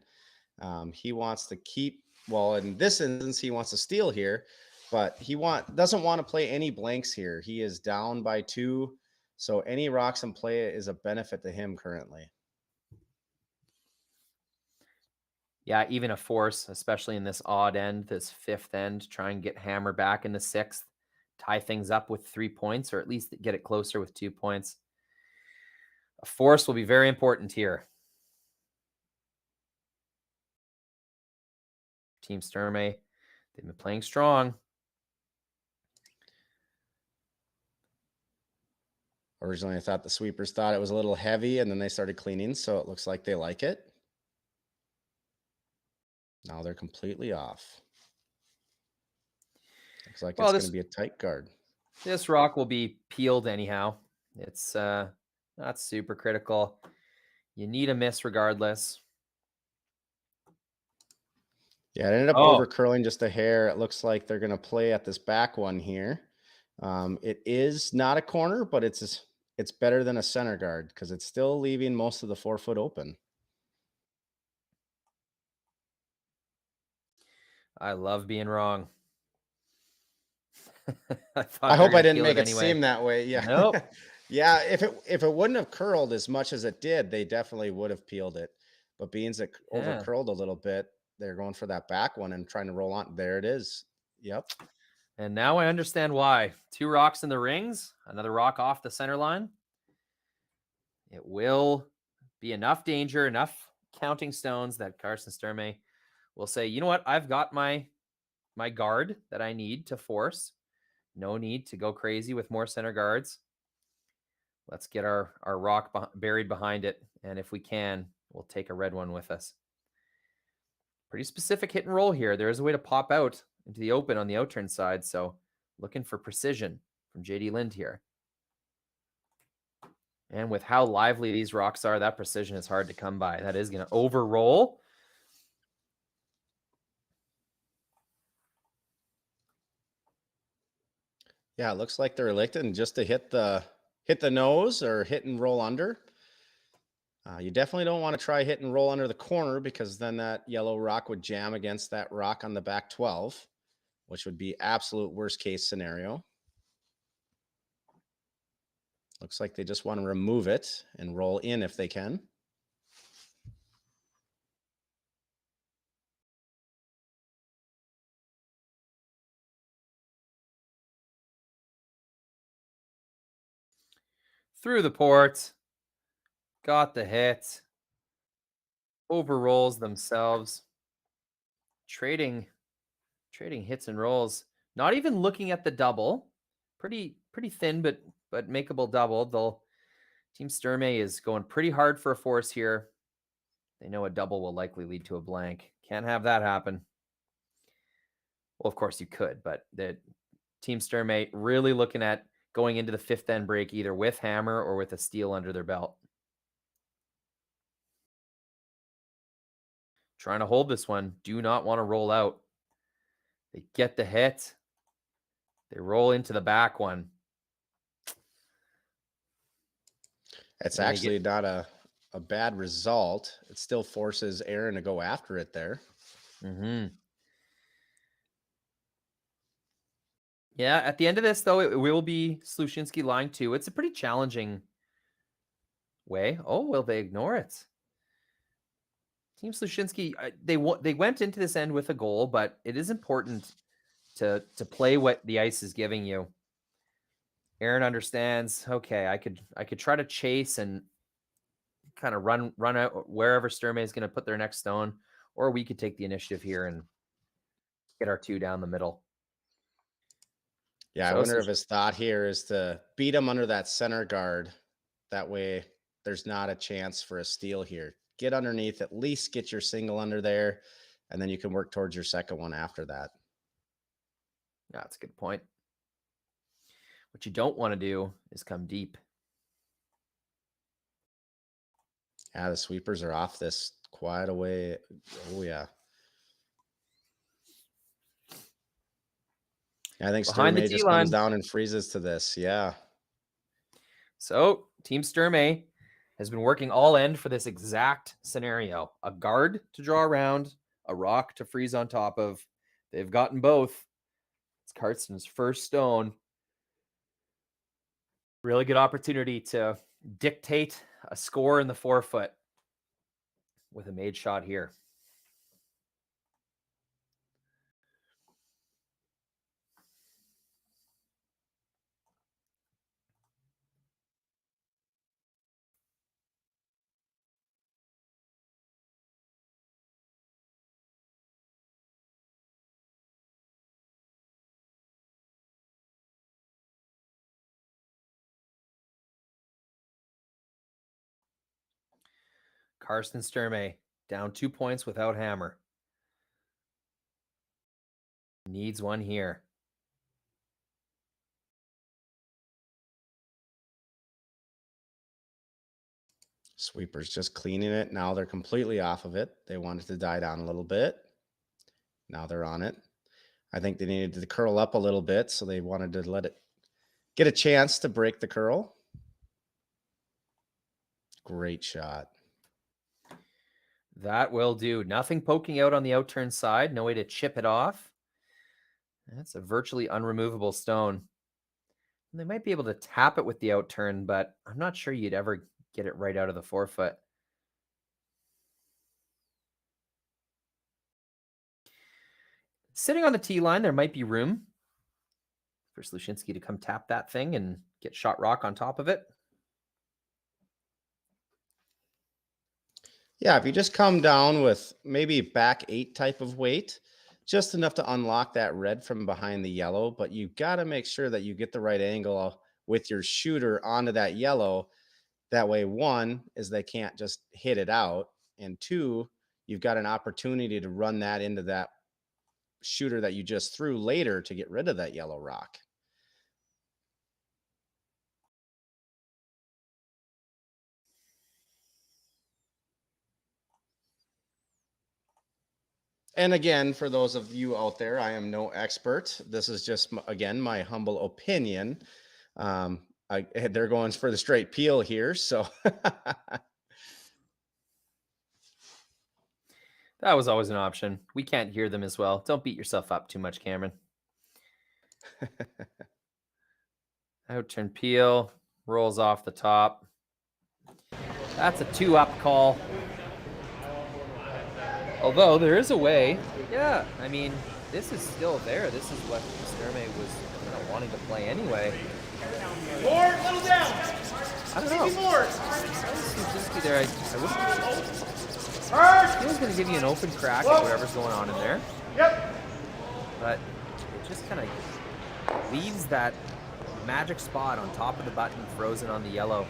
He wants to keep, well, in this instance, he wants to steal here, but he doesn't want to play any blanks here. He is down by 2, so any rocks in play is a benefit to him currently. Yeah, even a force, especially in this odd end, this 5th end, try and get Hammer back in the 6th, tie things up with 3 points, or at least get it closer with 2 points. A force will be very important here. Team Sturmay, they've been playing strong. Originally, I thought the sweepers thought it was a little heavy, and then they started cleaning, so it looks like they like it. Now they're completely off. Looks like it's going to be a tight guard. This rock will be peeled anyhow. It's not super critical. You need a miss regardless. Yeah, it ended up over curling just a hair. It looks like they're going to play at this back one here. It is not a corner, but it's better than a center guard because it's still leaving most of the 4-foot open. I love being wrong. I hope I didn't make it seem that way. Yeah. Nope. Yeah, if it wouldn't have curled as much as it did, they definitely would have peeled it. But being it over curled a little bit, they're going for that back one and trying to roll on. There it is. Yep. And now I understand why. 2 rocks in the rings, another rock off the center line. It will be enough danger, enough counting stones that Karsten Sturmay will say, you know what? I've got my guard that I need to force. No need to go crazy with more center guards. Let's get our rock buried behind it. And if we can, we'll take a red one with us. Pretty specific hit and roll here. There is a way to pop out into the open on the outturn side. So looking for precision from JD Lind here. And with how lively these rocks are, that precision is hard to come by. That is going to overroll. Yeah, it looks like they're electing just to hit the hit the nose or hit and roll under. You definitely don't want to try hit and roll under the corner, because then that yellow rock would jam against that rock on the back 12, which would be absolute worst case scenario. Looks like they just want to remove it and roll in if they can. Through the port. Got the hit. Overrolls themselves. Trading hits and rolls. Not even looking at the double. Pretty thin, but makeable double. Team Sturmay is going pretty hard for a force here. They know a double will likely lead to a blank. Can't have that happen. Well, of course you could, but the Team Sturmay really looking at going into the fifth end break either with hammer or with a steal under their belt. Trying to hold this one. Do not want to roll out. They get the hit. They roll into the back one. It's actually not a bad result. It still forces Aaron to go after it there. Mm-hmm. Yeah, at the end of this, though, it will be Sluchinski line 2. It's a pretty challenging way. Oh, will they ignore it? Team Sluchinski, they went into this end with a goal, but it is important to play what the ice is giving you. Aaron understands, okay, I could try to chase and kind of run out wherever Sturmay is going to put their next stone, or we could take the initiative here and get our 2 down the middle. Yeah, so I wonder if his thought here is to beat him under that center guard. That way there's not a chance for a steal here. Get underneath, at least get your single under there, and then you can work towards your second one after that. Yeah, that's a good point. What you don't want to do is come deep. Yeah, the sweepers are off this quite a way. Oh, yeah. I think Sturmay just comes down and freezes to this. Yeah. So Team Sturmay has been working all end for this exact scenario. A guard to draw around, a rock to freeze on top of. They've gotten both. It's Karsten's first stone. Really good opportunity to dictate a score in the 4-foot with a made shot here. Karsten Sturmay down 2 points without hammer. Needs one here. Sweepers just cleaning it. Now they're completely off of it. They wanted to die down a little bit. Now they're on it. I think they needed to curl up a little bit, so they wanted to let it get a chance to break the curl. Great shot. That will do. Nothing poking out on the outturn side. No way to chip it off. That's a virtually unremovable stone. And they might be able to tap it with the outturn, but I'm not sure you'd ever get it right out of the 4-foot. Sitting on the tee line, there might be room for Sluchinski to come tap that thing and get shot rock on top of it. Yeah, if you just come down with maybe back 8 type of weight, just enough to unlock that red from behind the yellow, but you got to make sure that you get the right angle with your shooter onto that yellow. That way, 1 is they can't just hit it out, and 2, you've got an opportunity to run that into that shooter that you just threw later to get rid of that yellow rock. And again, for those of you out there, I am no expert. This is just, again, my humble opinion. they're going for the straight peel here, so That was always an option. We can't hear them as well. Don't beat yourself up too much, Cameron. Out turn peel, rolls off the top. That's a 2-up call. Although there is a way. Yeah, I mean, this is still there. This is what Sturmay was kind of wanting to play anyway. More, little down. I don't know. Sluchinski there, I was going to give you an open crack at whatever's going on in there. Yep. But it just kind of leaves that magic spot on top of the button frozen on the yellow.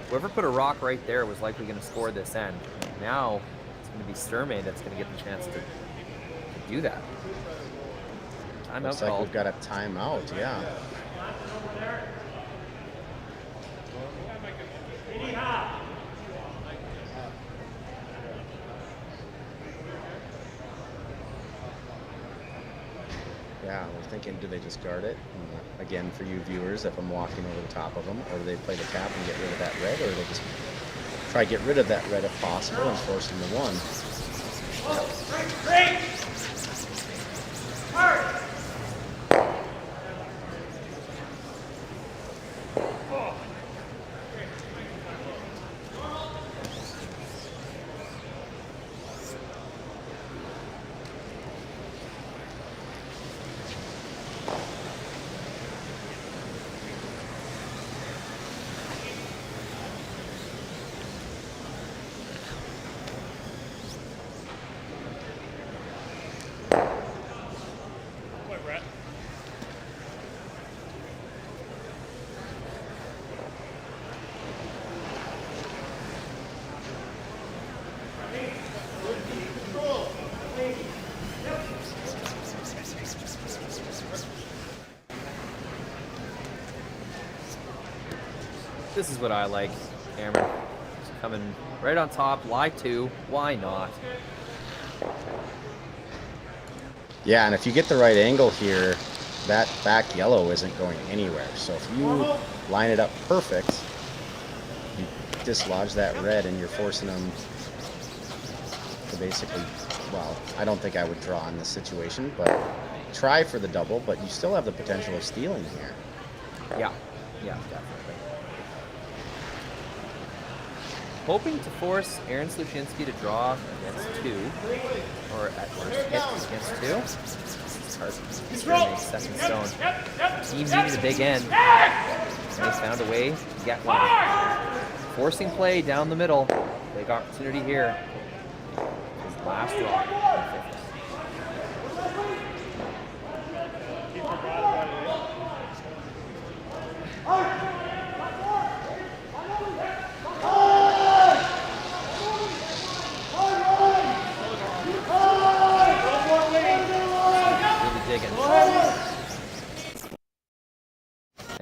Whoever put a rock right there was likely going to score this end. Now it's going to be Sturmay that's going to get the chance to do that. Timeout looks like called. we've got a timeout, yeah. Yeah, we're thinking, do they just guard it? Again, for you viewers, if I'm walking over the top of them, or do they play the tap and get rid of that red, or do they just try to get rid of that red if possible and force them to one? This is what I like, Cameron. Just coming right on top, lie two. Why not? Yeah, and if you get the right angle here, that back yellow isn't going anywhere. So if you line it up perfect, you dislodge that red and you're forcing them to basically, well, I don't think I would draw in this situation, but try for the double, but you still have the potential of stealing here. Yeah, definitely. Hoping to force Aaron Sluchinski to draw against 2, or at worst hit against 2. Karsten Sturmay, second stone. Team needed a big end, and they found a way to get one. Forcing play down the middle. Big opportunity here. His last draw.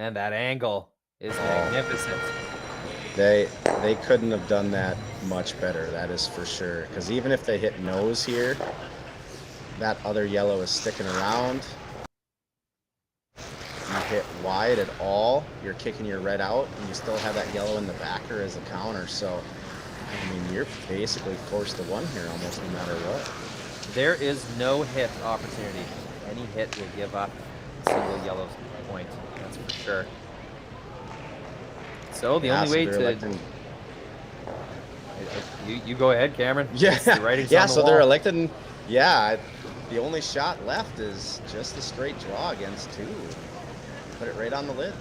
And that angle is magnificent. They couldn't have done that much better, that is for sure. Because even if they hit nose here, that other yellow is sticking around. You hit wide at all, you're kicking your red out, and you still have that yellow in the backer as a counter. So, I mean, you're basically forced to one here almost no matter what. There is no hit opportunity. Any hit will give up a single yellow point. That's for sure. So the only way to you go ahead, Cameron. Yeah, yeah. So they're electing. Yeah, the only shot left is just a straight draw against 2. Put it right on the lid.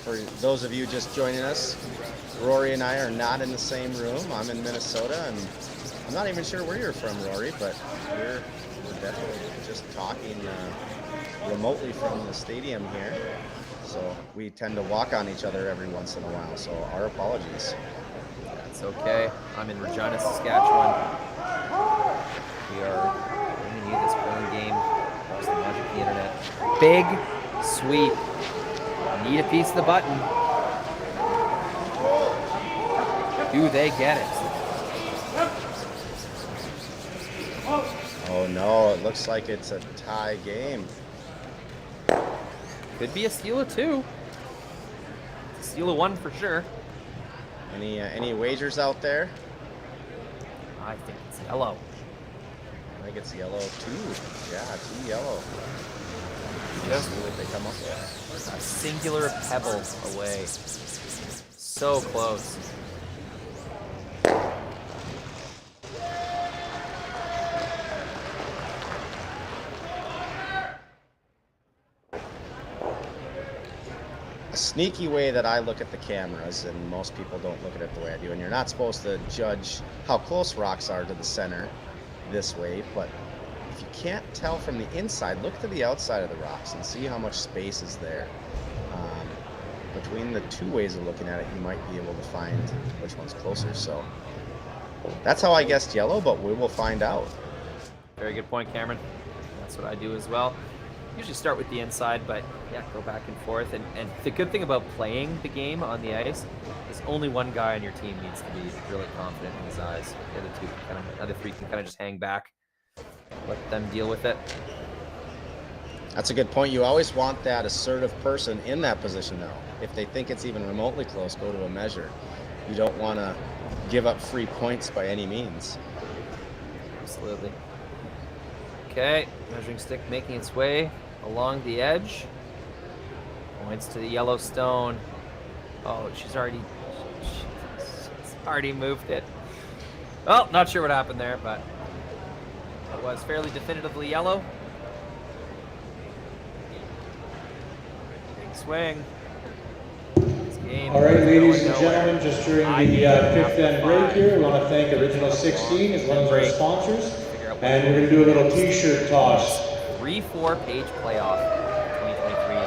For those of you just joining us, Rory and I are not in the same room. I'm in Minnesota, and I'm not even sure where you're from, Rory, but we're definitely just talking remotely from the stadium here. So we tend to walk on each other every once in a while, so our apologies. That's okay. I'm in Regina, Saskatchewan. We are bringing you this curling game across the magic of the internet. Big sweep. Need a piece of the button. Do they get it? Oh no, it looks like it's a tie game. Could be a steal of 2. It's a steal of 1 for sure. Any wagers out there? I think it's yellow. I think it's yellow too. Yeah, 2 yellow. Just see what they come up with. A singular pebble away. So close. A sneaky way that I look at the cameras, and most people don't look at it the way I do, and you're not supposed to judge how close rocks are to the center this way, but if you can't tell from the inside, look to the outside of the rocks and see how much space is there. Between the 2 ways of looking at it, you might be able to find which one's closer. So that's how I guessed yellow, but we will find out. Very good point, Cameron. That's what I do as well. Usually start with the inside, but yeah, go back and forth. And the good thing about playing the game on the ice is only one guy on your team needs to be really confident in his eyes. The other 3 can kind of just hang back, let them deal with it. That's a good point. You always want that assertive person in that position, though. If they think it's even remotely close, go to a measure. You don't want to give up free points by any means. Absolutely. Okay, measuring stick making its way along the edge. Points to the yellow stone. Oh, she's already moved it. Well, not sure what happened there, but it was fairly definitively yellow. Big swing. All right, ladies and gentlemen, just during the 5th end break here, we want to thank Original 16 as well as our sponsors. And we're going to do a little t-shirt toss. 3-4 page playoff 2023.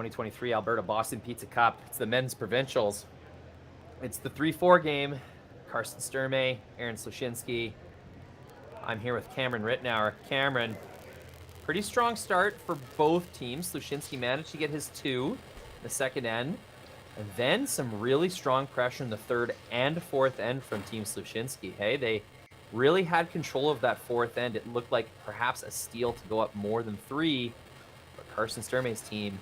2023 Alberta Boston Pizza Cup. It's the men's provincials. It's the 3-4 game. Karsten Sturmay, Aaron Sluchinski. I'm here with Cameron Rittenauer. Cameron, pretty strong start for both teams. Sluchinski managed to get his 2 the second end, and then some really strong pressure in the third and fourth end from Team Sluchinski. Hey, they really had control of that fourth end. It looked like perhaps a steal to go up more than 3, but Karsten Sturmay's team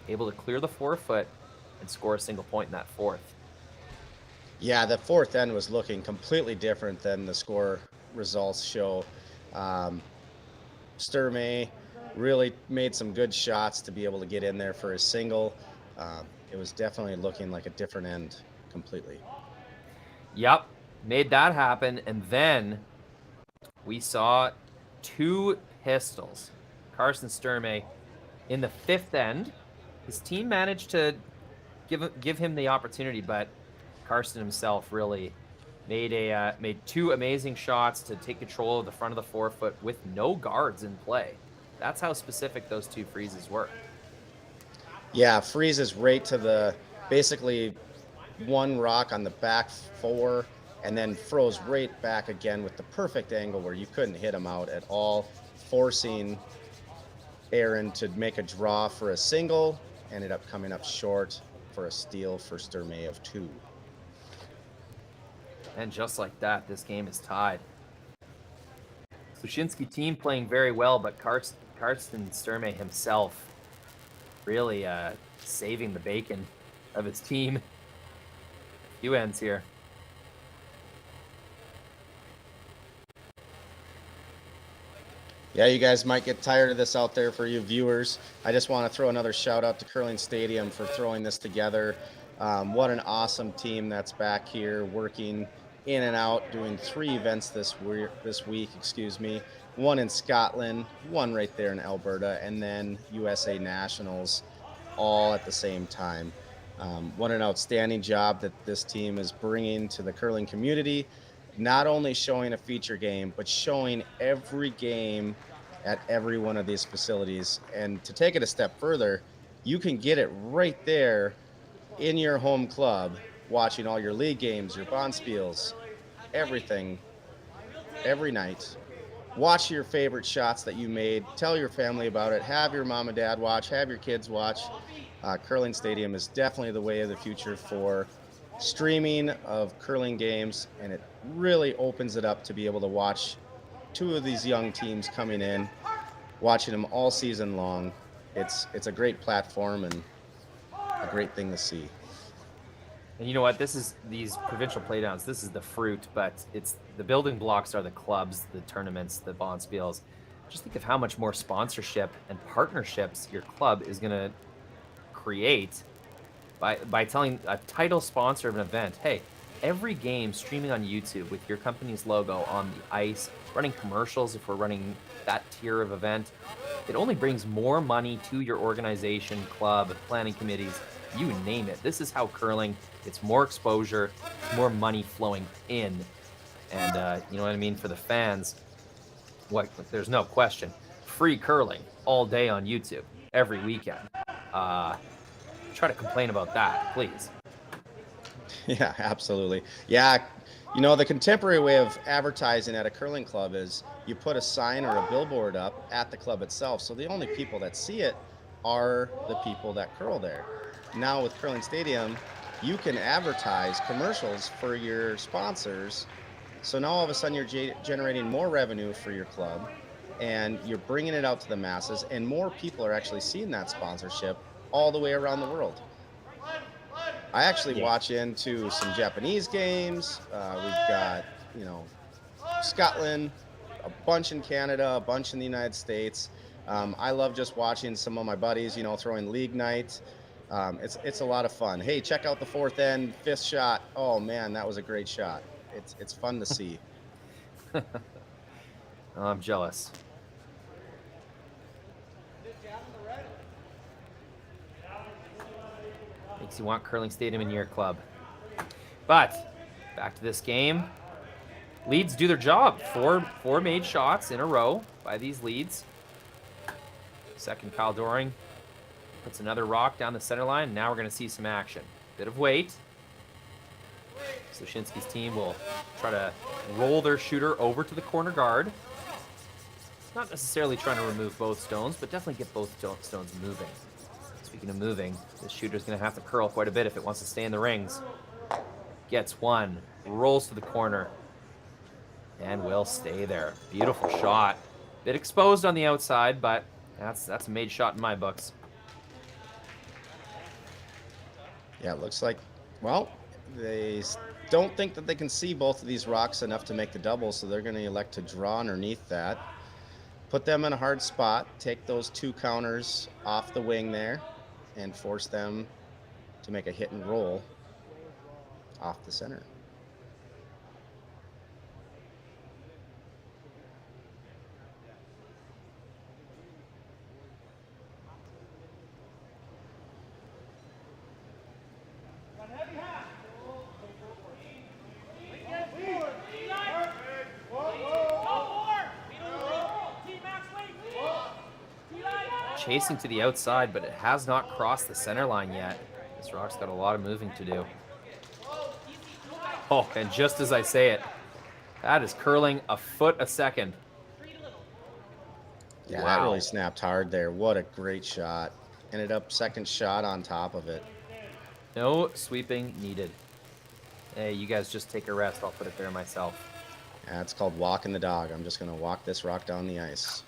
able to clear the forefoot and score a single point in that fourth. Yeah, the fourth end was looking completely different than the score results show. Sturmay really made some good shots to be able to get in there for a single. It was definitely looking like a different end completely. Yep, made that happen. And then we saw 2 pistols. Karsten Sturmay in the fifth end. His team managed to give him the opportunity, but Karsten himself really made 2 amazing shots to take control of the front of the forefoot with no guards in play. That's how specific those 2 freezes were. Yeah, freezes right to the basically one rock on the back 4, and then froze right back again with the perfect angle where you couldn't hit him out at all, forcing Aaron to make a draw for a single. Ended up coming up short for a steal for Sturmay of 2. And just like that, this game is tied. Sluchinski team playing very well, but Karsten Sturmay himself really saving the bacon of his team. Few ends here. Yeah, you guys might get tired of this out there for you viewers. I just want to throw another shout out to Curling Stadium for throwing this together. What an awesome team that's back here working in and out, doing 3 events this week, one in Scotland, one right there in Alberta, and then USA Nationals all at the same time. What an outstanding job that this team is bringing to the curling community, not only showing a feature game, but showing every game at every one of these facilities. And to take it a step further, you can get it right there in your home club, watching all your league games, your bonspiels, everything, every night. Watch your favorite shots that you made. Tell your family about it. Have your mom and dad watch. Have your kids watch. Curling Stadium is definitely the way of the future for streaming of curling games, and it really opens it up to be able to watch 2 of these young teams coming in, watching them all season long. It's a great platform and a great thing to see. And you know what? These provincial playdowns. This is the fruit, but it's the building blocks are the clubs, the tournaments, the bonspiels. Just think of how much more sponsorship and partnerships your club is going to create by telling a title sponsor of an event, hey, every game streaming on YouTube with your company's logo on the ice, running commercials if we're running that tier of event. It only brings more money to your organization, club, planning committees, you name it. This is how curling gets more exposure, more money flowing in. And you know what I mean? For the fans, there's no question. Free curling all day on YouTube, every weekend. Try to complain about that, please. Yeah, absolutely. Yeah, you know, the contemporary way of advertising at a curling club is you put a sign or a billboard up at the club itself. So the only people that see it are the people that curl there. Now with Curling Stadium, you can advertise commercials for your sponsors. So now all of a sudden you're generating more revenue for your club, and you're bringing it out to the masses, and more people are actually seeing that sponsorship all the way around the world. I actually watch into some Japanese games. We've got, you know, Scotland, a bunch in Canada, a bunch in the United States. I love just watching some of my buddies, you know, throwing league night. It's a lot of fun. Hey, check out the fourth end, 5th shot. Oh man, that was a great shot. It's fun to see. I'm jealous. Makes you want Curling Stadium in your club. But back to this game. Leads do their job. Four made shots in a row by these leads. Second, Kyle Doring Puts another rock down the center line. Now we're going to see some action. Bit of weight. Sluchinski's team will try to roll their shooter over to the corner guard. Not necessarily trying to remove both stones, but definitely get both stones moving. Speaking of moving, this shooter's going to have to curl quite a bit if it wants to stay in the rings. Gets one, rolls to the corner, and will stay there. Beautiful shot. Bit exposed on the outside, but that's a made shot in my books. Yeah, it looks like, well, they don't think that they can see both of these rocks enough to make the double, so they're going to elect to draw underneath that. Put them in a hard spot, take those 2 counters off the wing there, and force them to make a hit and roll off the center. Chasing to the outside, but it has not crossed the center line yet. This rock's got a lot of moving to do. Oh, and just as I say it, that is curling a foot a second. Yeah, that really snapped hard there. What a great shot. Ended up second shot on top of it. No sweeping needed. Hey, you guys just take a rest. I'll put it there myself. Yeah, it's called walking the dog. I'm just going to walk this rock down the ice.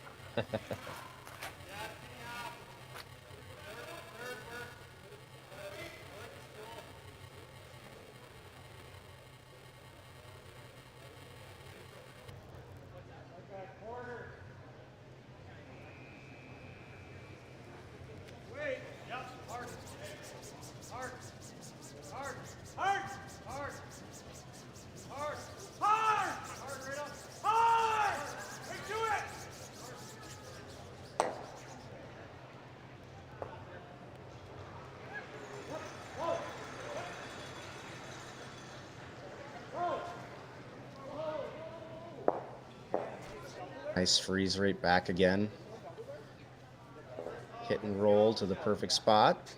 Nice freeze right back again. Hit and roll to the perfect spot.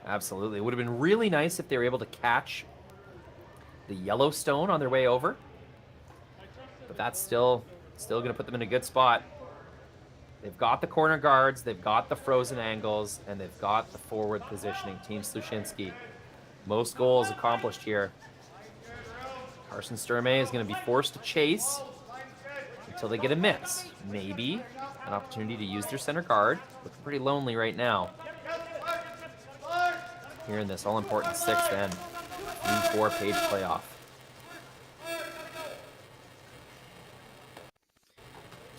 Absolutely. It would have been really nice if they were able to catch the yellow stone on their way over. But that's still going to put them in a good spot. They've got the corner guards, they've got the frozen angles, and they've got the forward positioning. Team Sluchinski. Most goals accomplished here. Karsten Sturmay is going to be forced to chase until they get a miss. Maybe an opportunity to use their center guard. Looking pretty lonely right now. Here in this all-important 6th and 3-4 page playoff.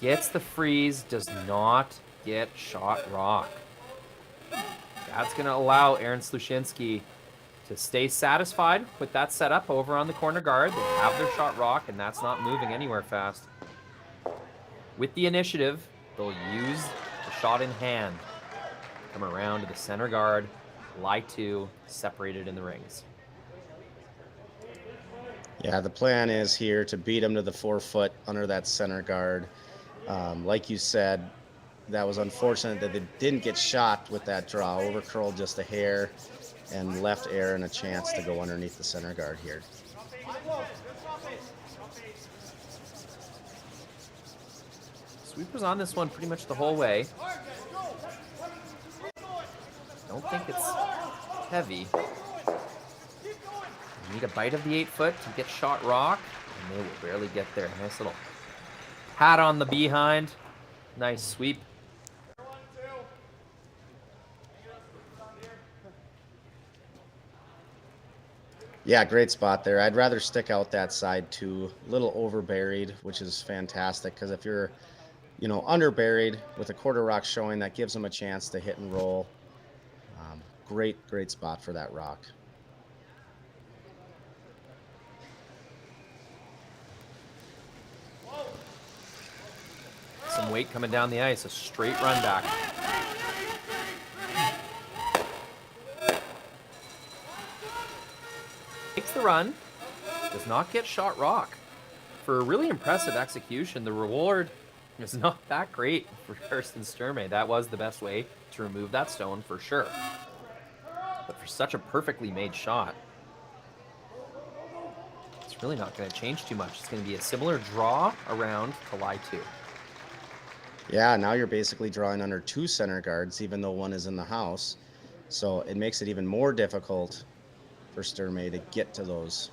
Gets the freeze, does not get shot rock. That's going to allow Aaron Sluchinski to stay satisfied with that setup over on the corner guard. They have their shot rock, and that's not moving anywhere fast. With the initiative, they'll use the shot in hand. Come around to the center guard, lie to, separated in the rings. Yeah, the plan is here to beat them to the 4-foot under that center guard. Like you said, that was unfortunate that they didn't get shot with that draw. Overcurled just a hair and left Aaron a chance to go underneath the center guard here. Sweepers on this one pretty much the whole way. Don't think it's heavy. You need a bite of the 8-foot to get shot rock, and they will barely get there. Nice little pat on the behind. Nice sweep. Yeah, great spot there. I'd rather stick out that side too. A little overburied, which is fantastic because if you're, underburied with a quarter rock showing, that gives them a chance to hit and roll. Great spot for that rock. Some weight coming down the ice, a straight run back. Takes the run. Does not get shot rock. For a really impressive execution, the reward is not that great for Karsten Sturmay. That was the best way to remove that stone for sure. But for such a perfectly made shot, it's really not going to change too much. It's going to be a similar draw around to lie 2. Yeah, now you're basically drawing under 2 center guards, even though one is in the house. So it makes it even more difficult for Sturmay to get to those.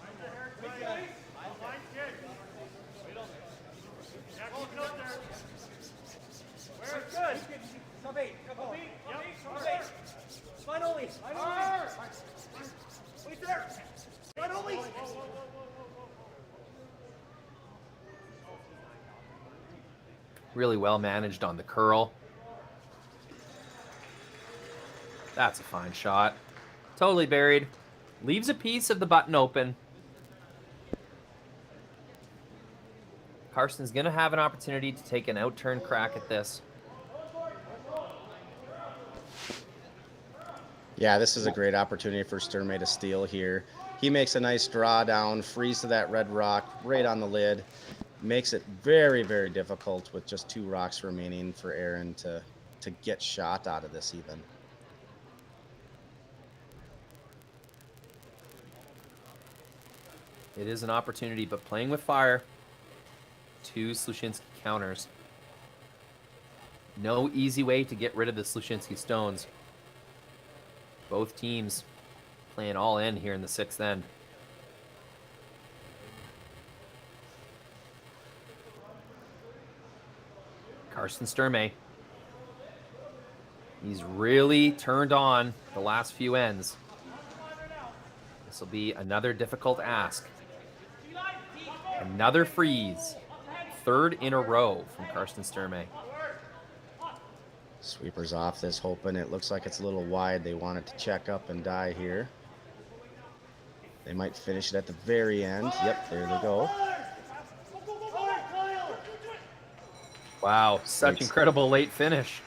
Really well managed on the curl. That's a fine shot. Totally buried. Leaves a piece of the button open. Karsten's going to have an opportunity to take an out-turn crack at this. Yeah, this is a great opportunity for Sturmay to steal here. He makes a nice draw down, freeze to that red rock right on the lid. Makes it very, very difficult with just 2 rocks remaining for Aaron to get shot out of this even. It is an opportunity, but playing with fire. 2 Sluchinski counters. No easy way to get rid of the Sluchinski stones. Both teams playing all in here in the 6th end. Karsten Sturmay. He's really turned on the last few ends. This will be another difficult ask. Another freeze. 3rd in a row from Karsten Sturmay. Sweepers off this, hoping it looks like it's a little wide. They want it to check up and die here. They might finish it at the very end. Yep, there they go. Wow, such incredible late finish.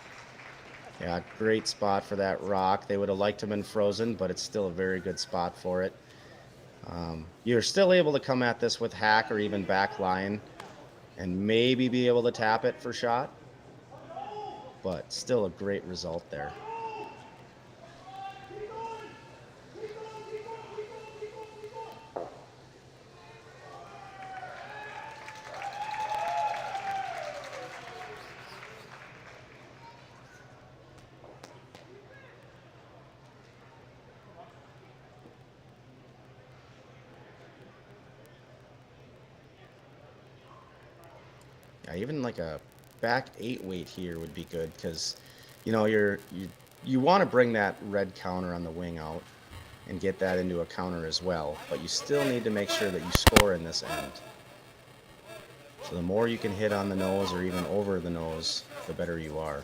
Yeah, great spot for that rock. They would have liked him in frozen, but it's still a very good spot for it. You're still able to come at this with hack or even back line and maybe be able to tap it for shot, but still a great result there. Yeah, even like a back 8 weight here would be good because, you know, you want to bring that red counter on the wing out and get that into a counter as well, but you still need to make sure that you score in this end. So the more you can hit on the nose or even over the nose, the better you are.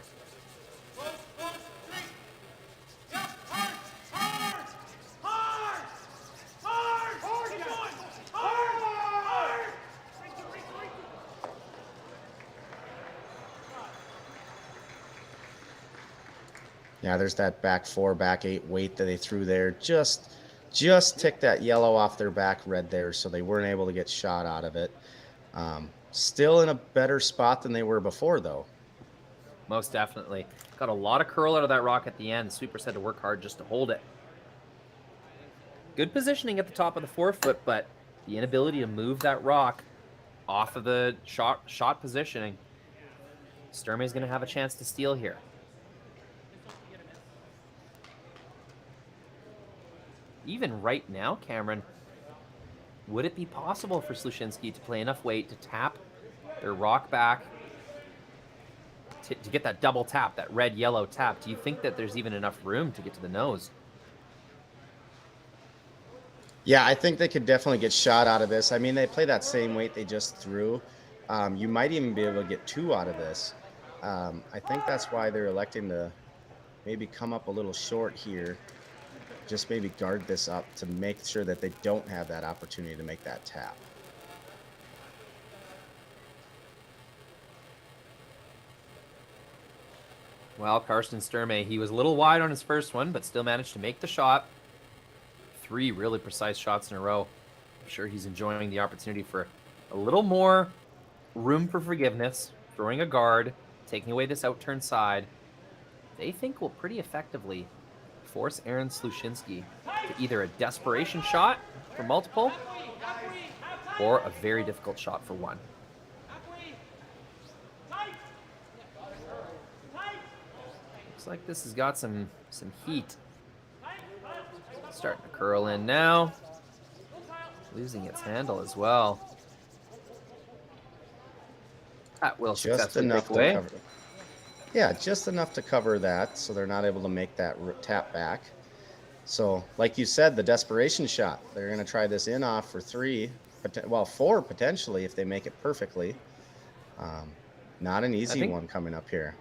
Yeah, there's that back 4, back 8 weight that they threw there. Just ticked that yellow off their back red there, so they weren't able to get shot out of it. Still in a better spot than they were before, though. Most definitely. Got a lot of curl out of that rock at the end. Sweepers had to work hard just to hold it. Good positioning at the top of the forefoot, but the inability to move that rock off of the shot positioning. Sturmay's going to have a chance to steal here. Even right now, Cameron, would it be possible for Sluchinski to play enough weight to tap their rock back to get that double tap, that red-yellow tap? Do you think that there's even enough room to get to the nose? Yeah, I think they could definitely get shot out of this. I mean, they play that same weight they just threw. You might even be able to get 2 out of this. I think that's why they're electing to maybe come up a little short here. Just maybe guard this up to make sure that they don't have that opportunity to make that tap. Well, Karsten Sturmay, he was a little wide on his first one, but still managed to make the shot. 3 really precise shots in a row. I'm sure he's enjoying the opportunity for a little more room for forgiveness, throwing a guard, taking away this out-turn side. They think will pretty effectively force Aaron Sluchinski to either a desperation shot for multiple or a very difficult shot for one. Looks like this has got some heat. Starting to curl in now. Losing its handle as well. That will successfully break away. Cover. Yeah, just enough to cover that so they're not able to make that tap back. So, like you said, the desperation shot. They're going to try this in off for 3, well, 4 potentially if they make it perfectly. Not an easy one coming up here.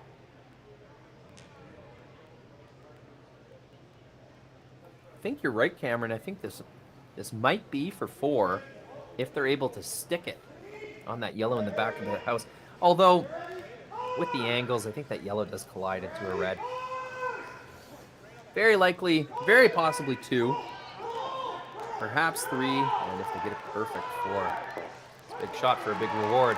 I think you're right, Cameron. I think this might be for 4 if they're able to stick it on that yellow in the back of the house. Although, with the angles, I think that yellow does collide into a red. Very likely, very possibly 2. Perhaps 3, and if they get it perfect, 4. It's a big shot for a big reward.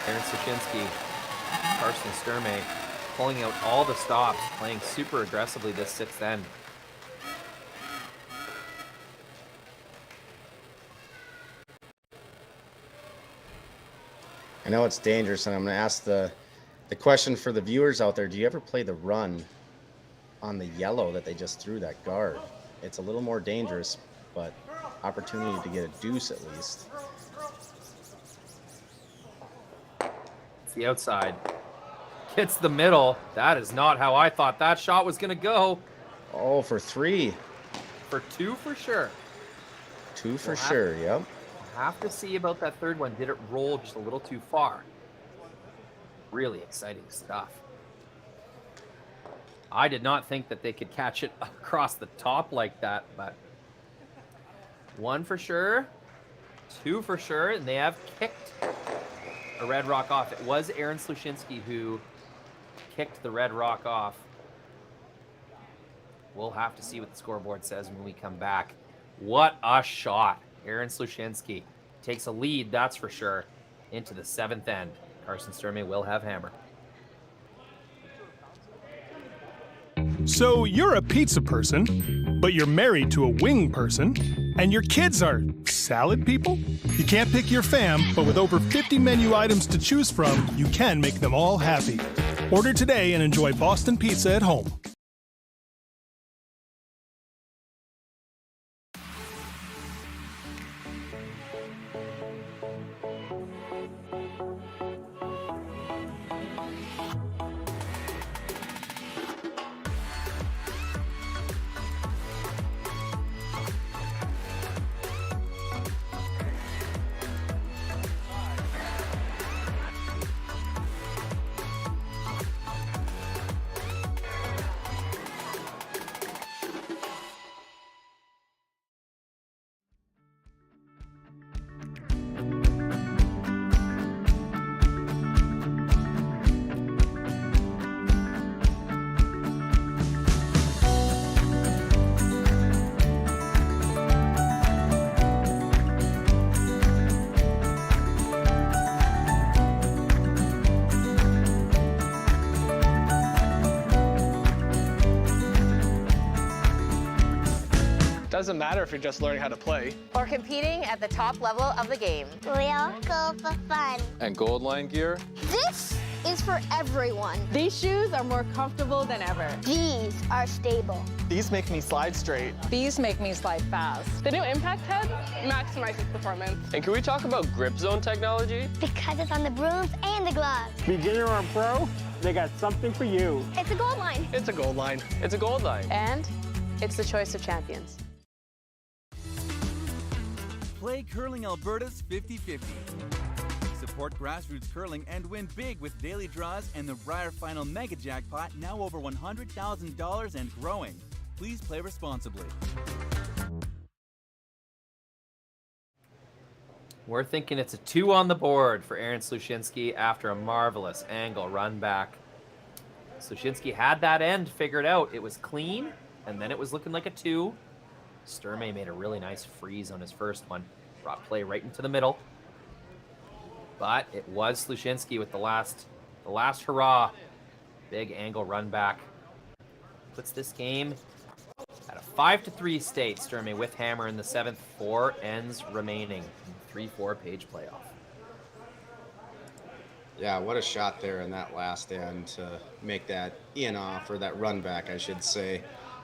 Aaron Sluchinski, Karsten Sturmay, pulling out all the stops, playing super aggressively this 6th end. I know it's dangerous, and I'm going to ask the question for the viewers out there. Do you ever play the run on the yellow that they just threw that guard? It's a little more dangerous, but opportunity to get a deuce at least. It's the outside. Hits the middle. That is not how I thought that shot was going to go. Oh, for 3. For 2 for sure. 2 for sure, yep. Have to see about that 3rd one. Did it roll just a little too far? Really exciting stuff. I did not think that they could catch it across the top like that, but 1 for sure, 2 for sure, and they have kicked a red rock off. It was Aaron Sluchinski who kicked the red rock off. We'll have to see what the scoreboard says when we come back. What a shot. Aaron Sluchinski takes a lead, that's for sure, into the 7th end. Karsten Sturmay will have hammer. So you're a pizza person, but you're married to a wing person, and your kids are salad people? You can't pick your fam, but with over 50 menu items to choose from, you can make them all happy. Order today and enjoy Boston Pizza at home. Doesn't matter if you're just learning how to play. Or competing at the top level of the game. We all go for fun. And Gold Line gear? This is for everyone. These shoes are more comfortable than ever. These are stable. These make me slide straight. These make me slide fast. The new Impact Head maximizes performance. And can we talk about grip zone technology? Because it's on the brooms and the gloves. Beginner or pro, they got something for you. It's a Gold Line. It's a Gold Line. It's a Gold Line. And it's the choice of champions. Play Curling Alberta's 50-50. Support grassroots curling and win big with daily draws and the Brier Final Mega Jackpot, now over $100,000 and growing. Please play responsibly. We're thinking it's a 2 on the board for Aaron Sluchinski after a marvelous angle run back. Sluchinski had that end figured out. It was clean, and then it was looking like a 2. Sturmay made a really nice freeze on his first one. Brought play right into the middle. But it was Sluchinski with the last hurrah. Big angle run back. Puts this game at a 5-3 state. Sturmay with hammer in the 7th. 4 ends remaining. 3-4 page playoff. Yeah, what a shot there in that last end to make that Enoch, or that run back, I should say,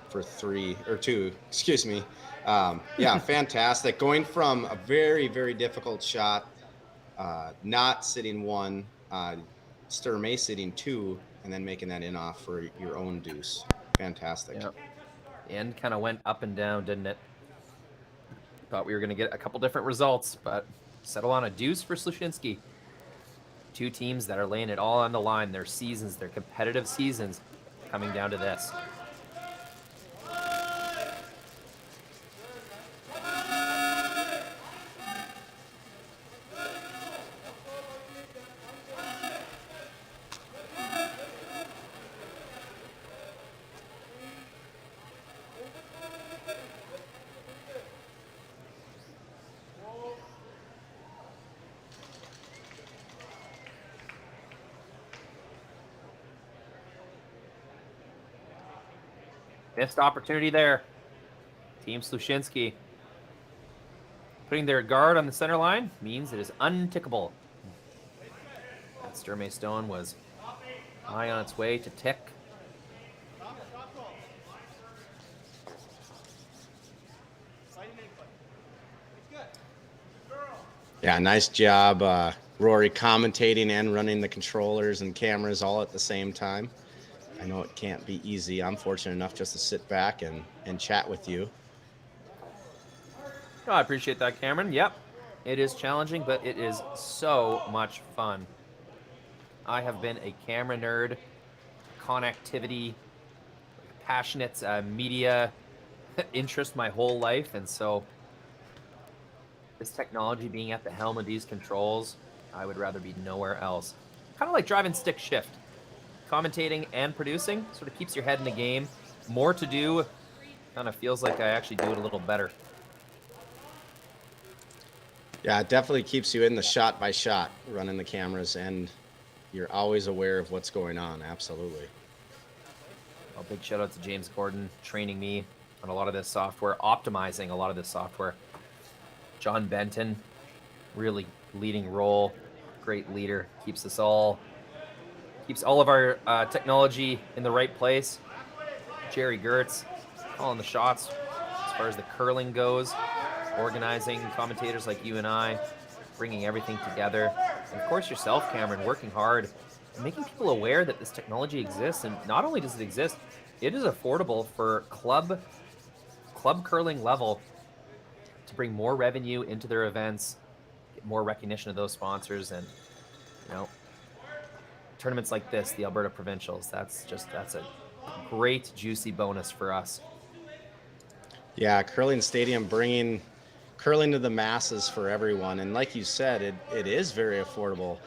for 2, excuse me. Yeah, fantastic. Going from a very, very difficult shot, not sitting 1, Sturmay sitting 2, and then making that Enoch for your own deuce. Fantastic. Yep. The end kind of went up and down, didn't it? Thought we were going to get a couple different results, but settle on a deuce for Sluchinski. 2 teams that are laying it all on the line. Their seasons, their competitive seasons, coming down to this. Missed opportunity there. Team Sluchinski. Putting their guard on the center line means it is untickable. That Sturmay stone was high on its way to tick. Yeah, nice job, Rory, commentating and running the controllers and cameras all at the same time. I know it can't be easy. I'm fortunate enough just to sit back and chat with you. Oh, I appreciate that, Cameron. Yep, it is challenging, but it is so much fun. I have been a camera nerd, connectivity, passionate media interest my whole life, and so this technology being at the helm of these controls, I would rather be nowhere else. Kind of like driving stick shift. Commentating and producing sort of keeps your head in the game. More to do, kind of feels like I actually do it a little better. Yeah, it definitely keeps you in the shot by shot, running the cameras, and you're always aware of what's going on. Absolutely. Well, big shout out to James Gordon training me on a lot of this software, optimizing a lot of this software. John Benton, really leading role, great leader, keeps all of our technology in the right place. Jerry Gertz calling the shots as far as the curling goes, organizing commentators like you and I, bringing everything together. And of course yourself, Cameron, working hard, making people aware that this technology exists. And not only does it exist, it is affordable for club curling level to bring more revenue into their events, get more recognition of those sponsors, and tournaments like this, the Alberta Provincials, that's a great juicy bonus for us. Yeah, Curling Stadium bringing curling to the masses for everyone, and like you said, it is very affordable.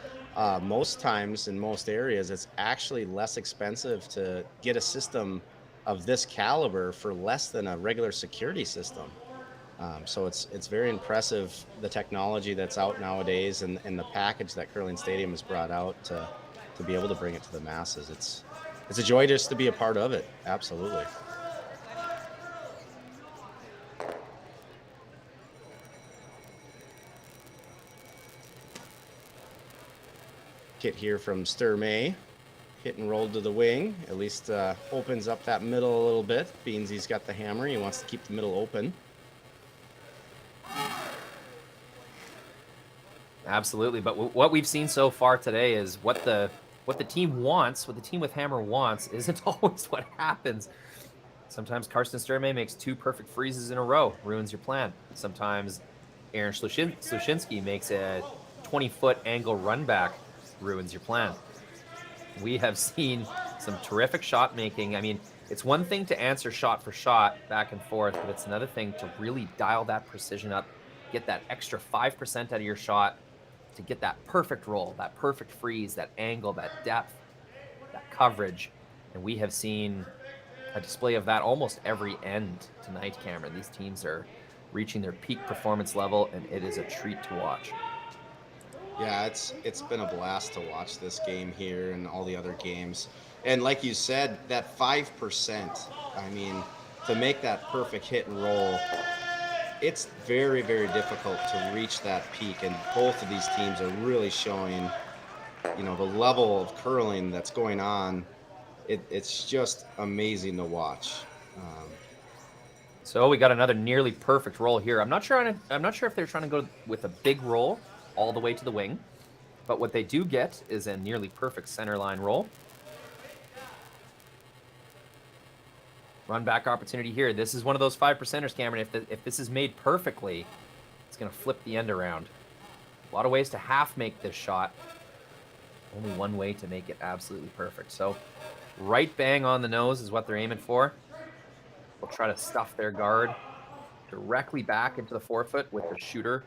Most times in most areas, it's actually less expensive to get a system of this caliber for less than a regular security system. So it's very impressive, the technology that's out nowadays, and the package that Curling Stadium has brought out to be able to bring it to the masses. It's a joy just to be a part of it. Absolutely. Hit here from Sturmay. Hit and roll to the wing. At least opens up that middle a little bit. Beans, he's got the hammer. He wants to keep the middle open. Absolutely, but what we've seen so far today is what the team wants, what the team with hammer wants, isn't always what happens. Sometimes Karsten Sturmay makes 2 perfect freezes in a row, ruins your plan. Sometimes Aaron Sluchinski makes a 20-foot angle run back, ruins your plan. We have seen some terrific shot making. I mean, it's one thing to answer shot for shot back and forth, but it's another thing to really dial that precision up, get that extra 5% out of your shot to get that perfect roll, that perfect freeze, that angle, that depth, that coverage. And we have seen a display of that almost every end tonight, Cameron. These teams are reaching their peak performance level, and it is a treat to watch. Yeah, it's been a blast to watch this game here and all the other games. And like you said, that 5%, I mean, to make that perfect hit and roll, it's very, very difficult to reach that peak. And both of these teams are really showing, you know, the level of curling that's going on. It's just amazing to watch. So we got another nearly perfect roll here. I'm not sure if they're trying to go with a big roll all the way to the wing, but what they do get is a nearly perfect center line roll. Run back opportunity here. This is one of those 5%ers, Cameron. If this is made perfectly, it's going to flip the end around. A lot of ways to half make this shot. Only one way to make it absolutely perfect. So right bang on the nose is what they're aiming for. They'll try to stuff their guard directly back into the forefoot with the shooter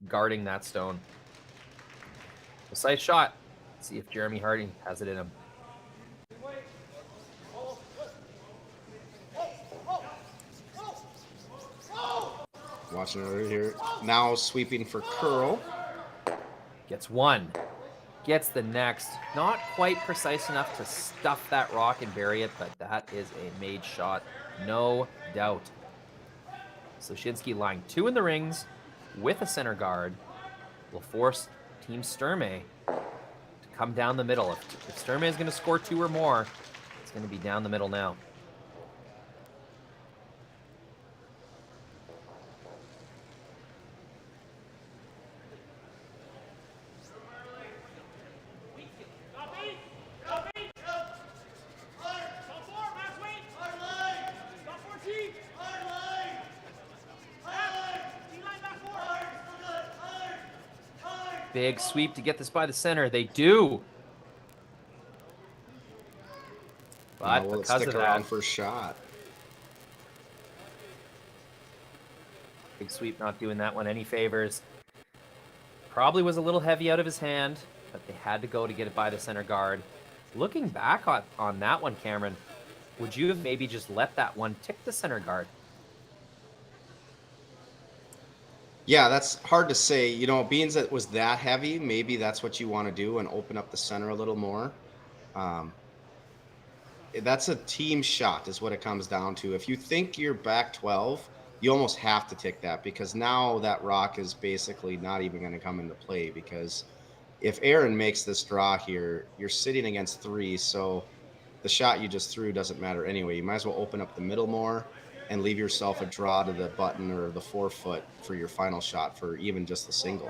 guarding that stone. Precise shot. Let's see if Jeremy Harding has it in him. Watching it right here. Now sweeping for curl. Gets one. Gets the next. Not quite precise enough to stuff that rock and bury it, but that is a made shot. No doubt. Sluchinski lying 2 in the rings with a center guard will force Team Sturmay to come down the middle. If Sturmay is going to score 2 or more, it's going to be down the middle now. Big sweep to get this by the center. They do. But will because stick of around that, for a shot. Big sweep not doing that one any favors. Probably was a little heavy out of his hand, but they had to go to get it by the center guard. Looking back on that one, Cameron, would you have maybe just let that one tick the center guard? Yeah, that's hard to say. You know, being that it was that heavy, maybe that's what you want to do and open up the center a little more. That's a team shot is what it comes down to. If you think you're back 12, you almost have to tick that, because now that rock is basically not even going to come into play, because if Aaron makes this draw here, you're sitting against 3, so the shot you just threw doesn't matter anyway. You might as well open up the middle more and leave yourself a draw to the button or the forefoot for your final shot for even just the single.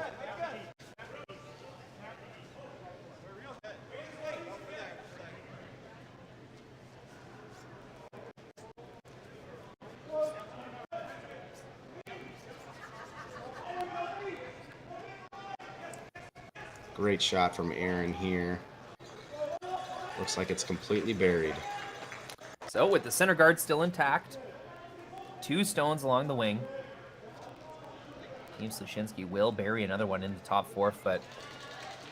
Great shot from Aaron here. Looks like it's completely buried. So with the center guard still intact, 2 stones along the wing, Team Sluchinski will bury another one in the top forefoot.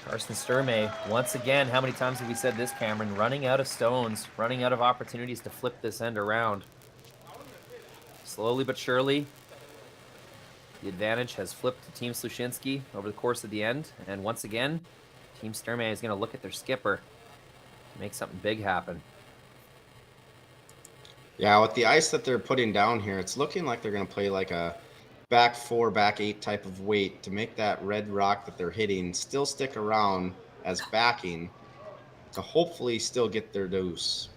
Karsten Sturmay, once again, how many times have we said this, Cameron? Running out of stones, running out of opportunities to flip this end around. Slowly but surely, the advantage has flipped to Team Sluchinski over the course of the end. And once again, Team Sturmay is going to look at their skipper to make something big happen. Yeah, with the ice that they're putting down here, it's looking like they're going to play like a back 4, back 8 type of weight to make that red rock that they're hitting still stick around as backing to hopefully still get their deuce.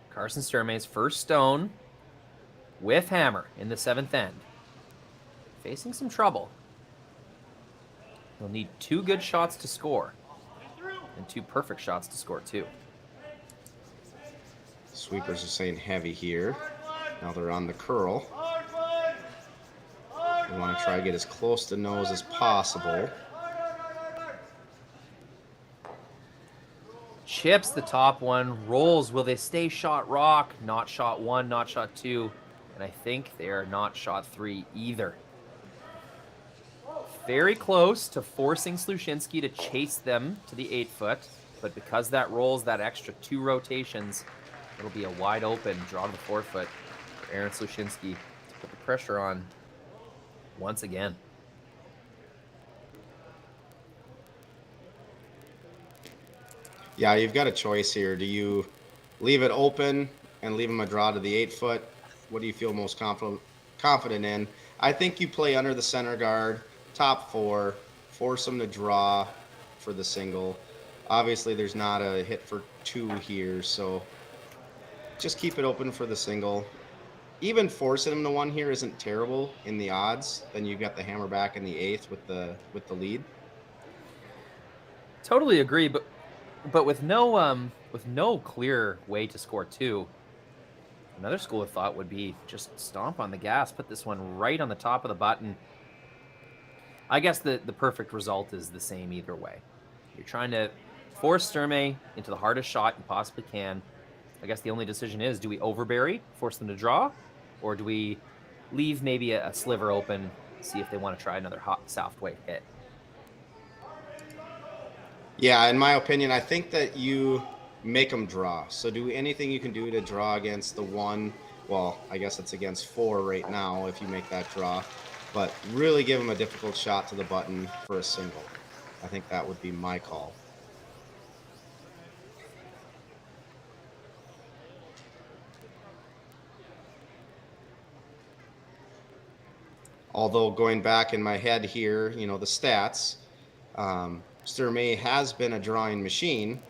Karsten Sturmay's first stone with hammer in the 7th end. Facing some trouble. He'll need 2 good shots to score and 2 perfect shots to score too. Sweepers are saying heavy here. Now they're on the curl. We want to try to get as close to nose as possible. Chips the top one, rolls. Will they stay shot rock? Not shot 1, not shot 2. And I think they are not shot 3 either. very close to forcing Sluchinski to chase them to the 8-foot, but because that rolls that extra 2 rotations, it'll be a wide open draw to the 4-foot for Aaron Sluchinski to put the pressure on once again. Yeah, you've got a choice here. Do you leave it open and leave him a draw to the 8-foot? What do you feel most confident in? I think you play under the center guard, top 4, force him to draw for the single. Obviously, there's not a hit for 2 here, so just keep it open for the single. Even forcing him to 1 here isn't terrible in the odds. Then you've got the hammer back in the 8th with the lead. Totally agree, but with no clear way to score 2, another school of thought would be just stomp on the gas, put this one right on the top of the button. I guess the perfect result is the same either way. You're trying to force Sturmay into the hardest shot you possibly can. I guess the only decision is, do we overbury, force them to draw, or do we leave maybe a sliver open, see if they want to try another hot soft weight hit? Yeah, in my opinion, I think that you make them draw. So do anything you can do to draw against the 1. Well, I guess it's against 4 right now if you make that draw. But really give them a difficult shot to the button for a single. I think that would be my call. Although going back in my head here, you know, the stats, Sturmay has been a drawing machine,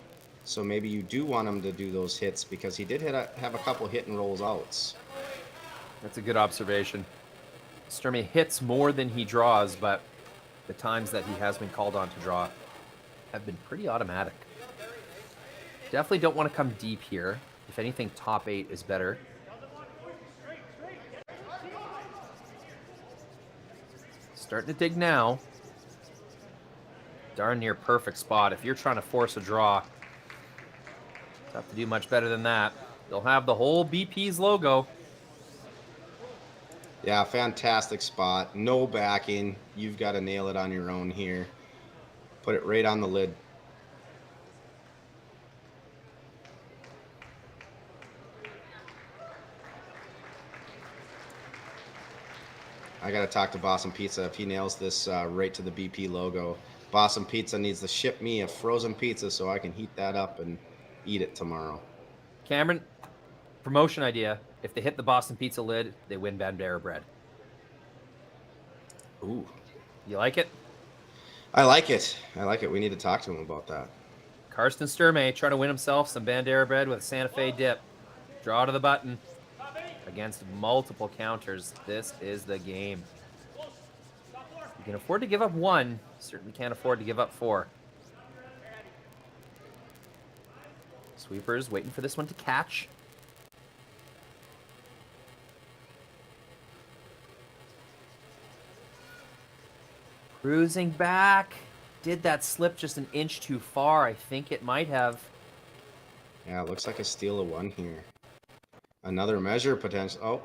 so maybe you do want him to do those hits because he did have a couple hit and rolls outs. That's a good observation. Sturmay hits more than he draws, but the times that he has been called on to draw have been pretty automatic. Definitely don't want to come deep here. If anything, top 8 is better. Starting to dig now. Darn near perfect spot. If you're trying to force a draw, tough to do much better than that. They'll have the whole BP's logo. Yeah, fantastic spot. No backing. You've got to nail it on your own here. Put it right on the lid. I got to talk to Boston Pizza if he nails this right to the BP logo. Boston Pizza needs to ship me a frozen pizza so I can heat that up and eat it tomorrow. Cameron, promotion idea. If they hit the Boston Pizza lid, they win Bandera bread. Ooh. You like it? I like it. I like it. We need to talk to him about that. Karsten Sturmay trying to win himself some Bandera bread with Santa Fe dip. Draw to the button. Against multiple counters, this is the game. You can afford to give up 1. Certainly can't afford to give up 4. Sweepers waiting for this one to catch. Cruising back. Did that slip just an inch too far? I think it might have. Yeah, it looks like a steal of 1 here. Another measure potential. Oh,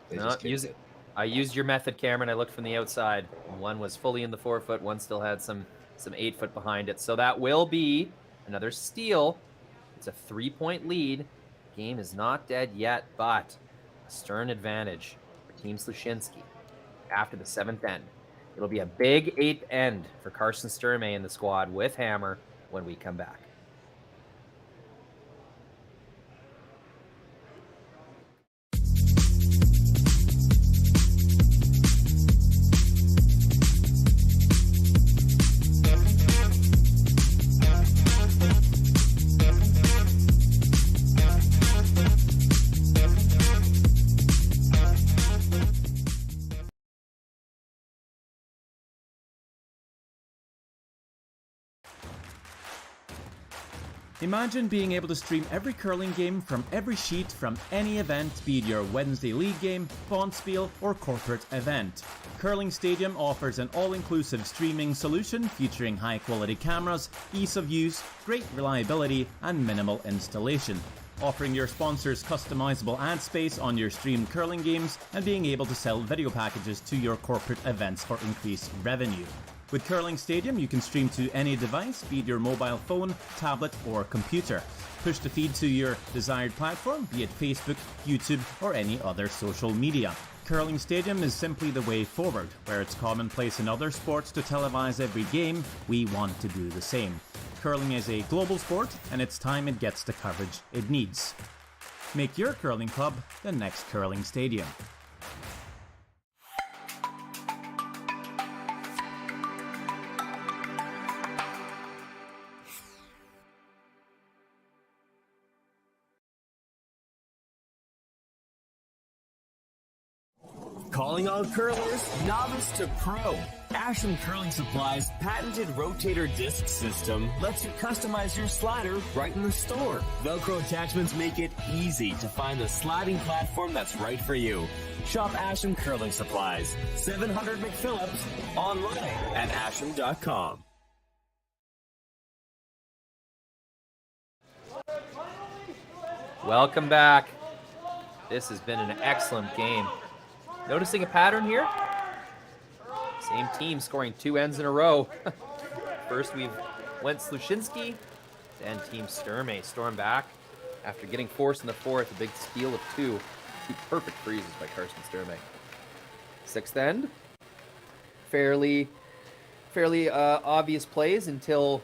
they just kicked it. I used your method, Cameron. I looked from the outside. 1 was fully in the 4-foot. 1 still had some 8-foot behind it. So that will be another steal. It's a 3-point lead. Game is not dead yet, but a stern advantage for Team Sluchinski after the 7th end. It'll be a big 8th end for Karsten Sturmay and the squad with Hammer when we come back. Imagine being able to stream every curling game from every sheet from any event, be it your Wednesday league game, bonspiel, or corporate event. Curling Stadium offers an all-inclusive streaming solution featuring high-quality cameras, ease of use, great reliability, and minimal installation. Offering your sponsors customizable ad space on your streamed curling games and being able to sell video packages to your corporate events for increased revenue. With Curling Stadium, you can stream to any device, be it your mobile phone, tablet, or computer. Push the feed to your desired platform, be it Facebook, YouTube, or any other social media. Curling Stadium is simply the way forward. Where it's commonplace in other sports to televise every game, we want to do the same. Curling is a global sport, and it's time it gets the coverage it needs. Make your curling club the next Curling Stadium. Calling all curlers, novice to pro. Asham Curling Supply's patented rotator disc system lets you customize your slider right in the store. Velcro attachments make it easy to find the sliding platform that's right for you. Shop Asham Curling Supplies, 700 McPhillips, online at asham.com. Welcome back. This has been an excellent game. Noticing a pattern here? Same team scoring 2 ends in a row. First we've went Sluchinski, then Team Sturmay storm back after getting forced in the fourth. A big steal of 2 perfect freezes by Karsten Sturmay. Sixth end, fairly obvious plays until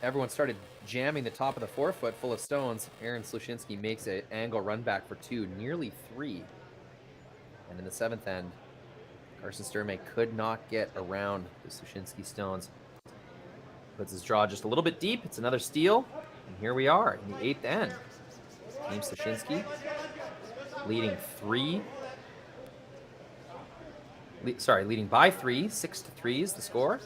everyone started jamming the top of the forefoot full of stones. Aaron Sluchinski makes an angle run back for 2, nearly 3. And in the seventh end, Karsten Sturmay could not get around the Sluchinski stones. Puts his draw just a little bit deep. It's another steal. And here we are in the 8th end. Team Sluchinski leading by 3. 6-3 is the score.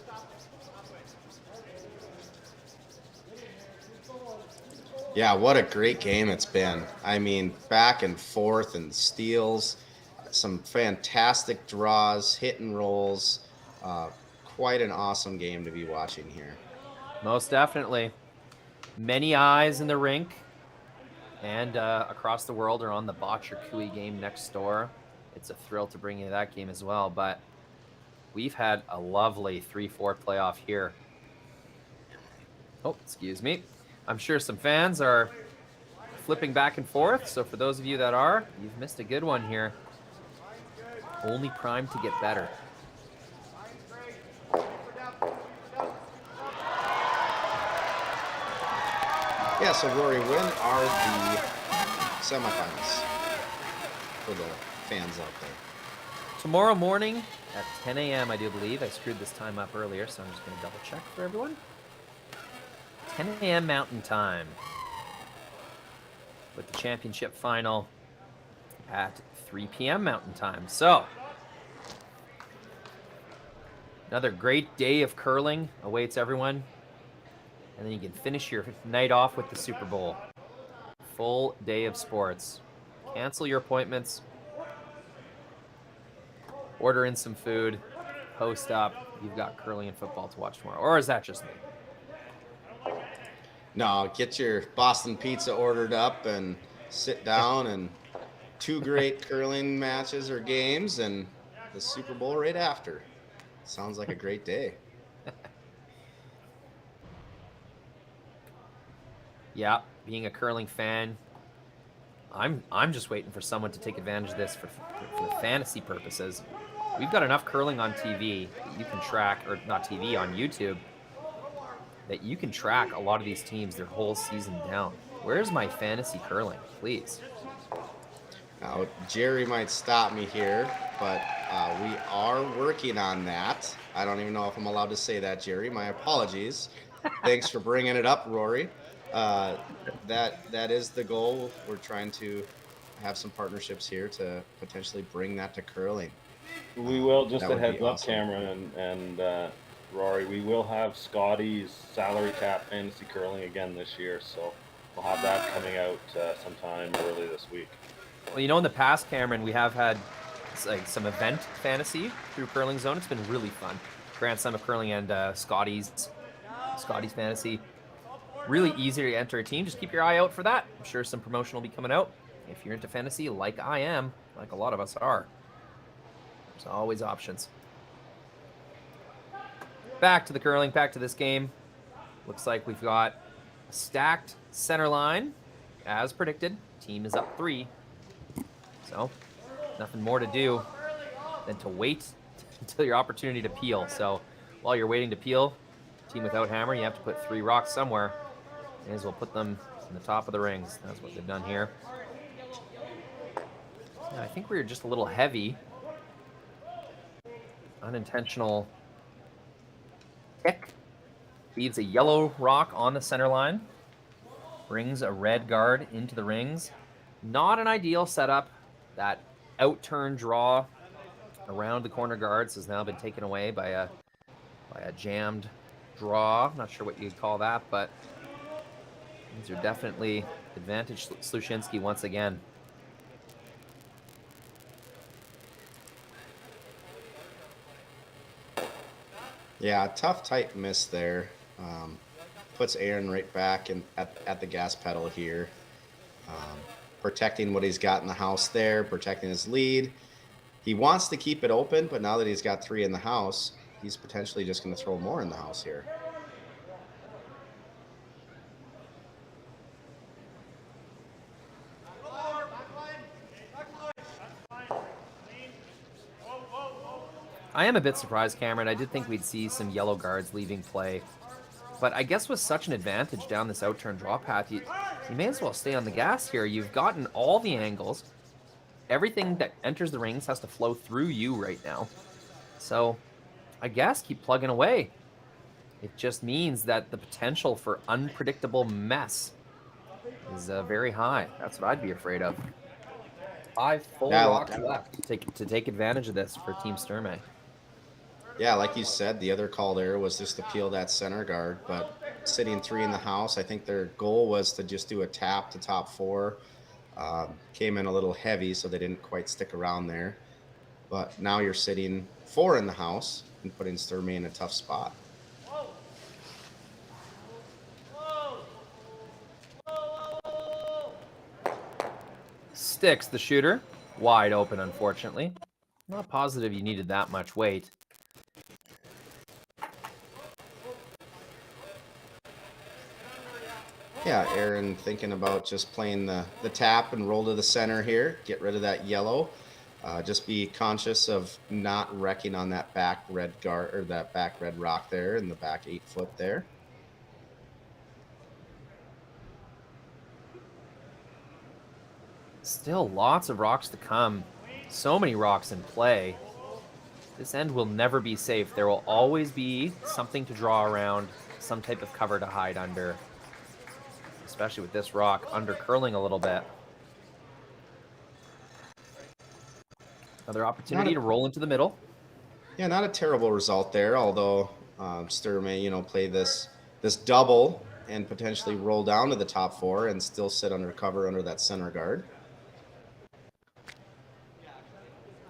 Yeah, what a great game it's been. I mean, back and forth and steals. Some fantastic draws, hit and rolls. Quite an awesome game to be watching here. Most definitely. Many eyes in the rink and across the world are on the Botcher Cooey game next door. It's a thrill to bring you that game as well, but we've had a lovely 3-4 playoff here. Oh, excuse me. I'm sure some fans are flipping back and forth, so for those of you that are, you've missed a good one here. Only primed to get better. Yeah, so Rory, when are the semifinals for the fans out there? Tomorrow morning at 10 a.m., I do believe. I screwed this time up earlier, so I'm just going to double check for everyone. 10 a.m. Mountain Time with the championship final at 3 p.m. Mountain Time. So, another great day of curling awaits everyone. And then you can finish your night off with the Super Bowl. Full day of sports. Cancel your appointments. Order in some food. Post up. You've got curling and football to watch tomorrow. Or is that just me? No, get your Boston pizza ordered up and sit down and 2 great curling matches or games and the Super Bowl right after. Sounds like a great day. Yeah, being a curling fan, I'm just waiting for someone to take advantage of this for fantasy purposes. We've got enough curling on TV that you can track, or not TV, on YouTube, that you can track a lot of these teams their whole season down. Where's my fantasy curling, please? Now, Jerry might stop me here, but we are working on that. I don't even know if I'm allowed to say that, Jerry. My apologies. Thanks for bringing it up, Rory. That is the goal. We're trying to have some partnerships here to potentially bring that to curling. We will, just That a would be heads up, awesome. Cameron and Rory, we will have Scotty's salary cap fantasy curling again this year, so we'll have that coming out sometime early this week. Well, you know, in the past, Cameron, we have had like some event fantasy through Curling Zone. It's been really fun. Grand Slam of Curling and Scotty's fantasy. Really easy to enter a team. Just keep your eye out for that. I'm sure some promotion will be coming out. If you're into fantasy, like I am, like a lot of us are, there's always options. back to the curling, back to this game. Looks like we've got a stacked center line, as predicted. Team is up 3. So, nothing more to do than to wait until your opportunity to peel. So, while you're waiting to peel, team without hammer, you have to put 3 rocks somewhere. May as well put them in the top of the rings. That's what they've done here. Yeah, I think we were just a little heavy. Unintentional kick. Leaves a yellow rock on the center line. Brings a red guard into the rings. Not an ideal setup. That out-turn draw around the corner guards has now been taken away by a jammed draw. Not sure what you'd call that, but these are definitely advantage Sluchinski once again. Yeah, tough, tight miss there. Puts Aaron right back at the gas pedal here. Protecting what he's got in the house there, protecting his lead. He wants to keep it open, but now that he's got 3 in the house, he's potentially just going to throw more in the house here. I am a bit surprised, Cameron. I did think we'd see some yellow guards leaving play. But I guess with such an advantage down this out-turn draw path, you may as well stay on the gas here. You've gotten all the angles. Everything that enters the rings has to flow through you right now. So I guess keep plugging away. It just means that the potential for unpredictable mess is very high. That's what I'd be afraid of. 5 full rocks left to take advantage of this for Team Sturmay. Yeah, like you said, the other call there was just to peel that center guard, but sitting 3 in the house, I think their goal was to just do a tap to top 4. Came in a little heavy, so they didn't quite stick around there. But now you're sitting 4 in the house and putting Sturmay in a tough spot. Sticks the shooter. Wide open, unfortunately. Not positive you needed that much weight. Yeah, Aaron thinking about just playing the tap and roll to the center here. Get rid of that yellow. Just be conscious of not wrecking on that back red guard or that back red rock there in the back 8 foot there. Still lots of rocks to come. So many rocks in play. This end will never be safe. There will always be something to draw around, some type of cover to hide under. Especially with this rock under curling a little bit. Another opportunity to roll into the middle. Yeah, not a terrible result there, although Sturmay, play this double and potentially roll down to the top 4 and still sit under cover under that center guard.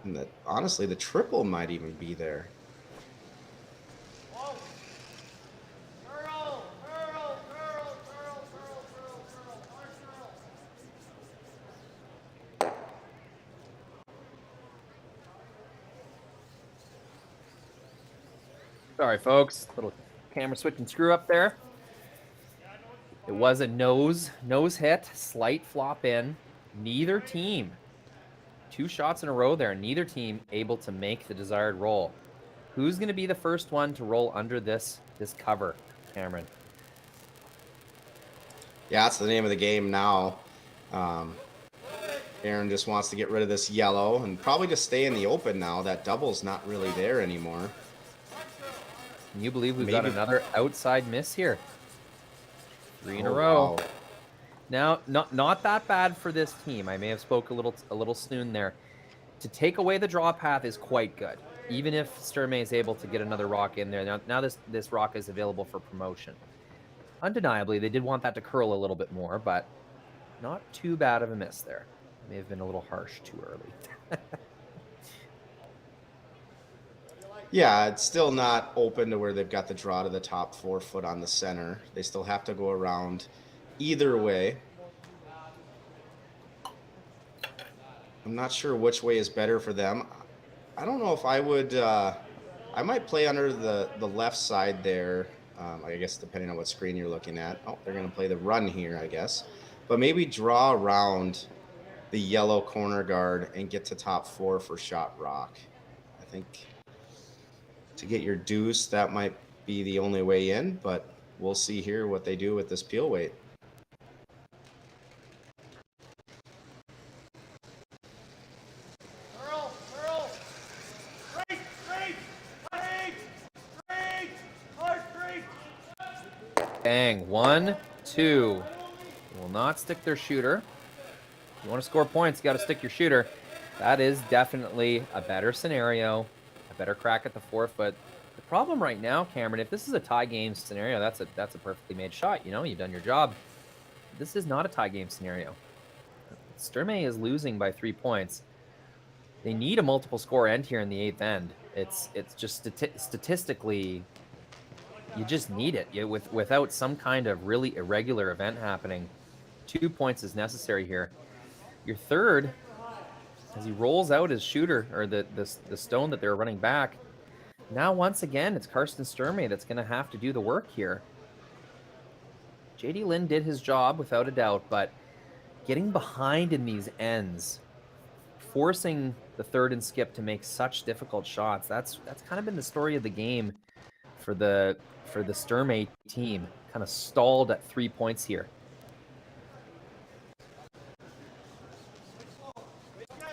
And that, honestly, the triple might even be there. Sorry, folks. Little camera switch and screw up there. It was a nose hit, slight flop in. Neither team, 2 shots in a row there, neither team able to make the desired roll. Who's going to be the first one to roll under this cover, Cameron? Yeah, that's the name of the game now. Aaron just wants to get rid of this yellow and probably just stay in the open now. That double's not really there anymore. Can you believe we've got another outside miss here? 3 in a row. Wow. Now, not that bad for this team. I may have spoke a little soon there. To take away the draw path is quite good, even if Sturmay is able to get another rock in there. Now this rock is available for promotion. Undeniably, they did want that to curl a little bit more, but not too bad of a miss there. May have been a little harsh too early. Yeah, it's still not open to where they've got the draw to the top 4 foot on the center. They still have to go around either way. I'm not sure which way is better for them. I don't know if I would I might play under the left side there. I guess depending on what screen you're looking at. Oh, they're going to play the run here, I guess. But maybe draw around the yellow corner guard and get to top 4 for shot rock. I think to get your deuce, that might be the only way in, but we'll see here what they do with this peel weight. Bang. 1, 2. Will not stick their shooter. If you want to score points, you got to stick your shooter. That is definitely a better scenario, a better crack at the 4-foot. The problem right now, Cameron, if this is a tie game scenario, that's a perfectly made shot. You know, you've done your job. This is not a tie game scenario. Sturmay is losing by 3 points. They need a multiple score end here in the 8th end. It's just statistically, you just need it. Without some kind of really irregular event happening, 2 points is necessary here. Your third, as he rolls out his shooter, or the stone that they're running back, now once again, it's Karsten Sturmay that's going to have to do the work here. JD Lynn did his job without a doubt, but getting behind in these ends, forcing the third and skip to make such difficult shots, that's kind of been the story of the game for the Sturmay team. Kind of stalled at 3 points here.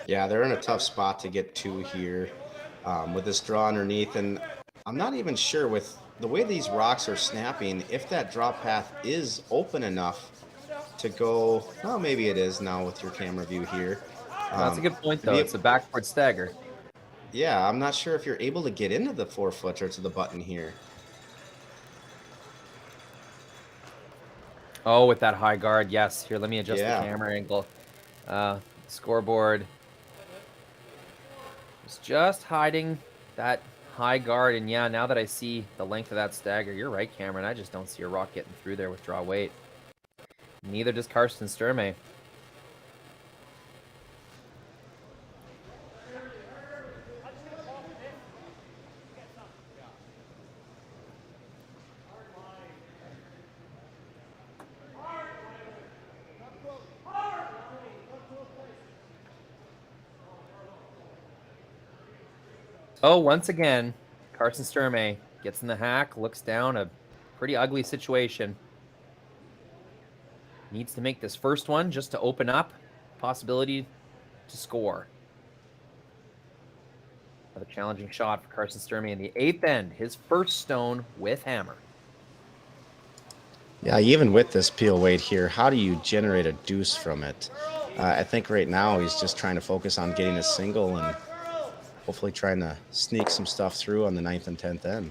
Yeah, they're in a tough spot to get to here with this draw underneath. And I'm not even sure with the way these rocks are snapping, if that drop path is open enough to go. Well, maybe it is now with your camera view here. That's a good point, though. It's a backward stagger. Yeah, I'm not sure if you're able to get into the 4-foot or to the button here. Oh, with that high guard, yes. Here, let me adjust the camera angle. Scoreboard. It's just hiding that high guard, and yeah, now that I see the length of that stagger, you're right, Cameron. I just don't see a rock getting through there with draw weight. Neither does Karsten Sturmay. Oh, once again, Karsten Sturmay gets in the hack, looks down, a pretty ugly situation. Needs to make this first one just to open up possibility to score. Another challenging shot for Karsten Sturmay in the 8th end, his first stone with hammer. Yeah, even with this peel weight here, how do you generate a deuce from it? I think right now he's just trying to focus on getting a single and hopefully trying to sneak some stuff through on the 9th and 10th end.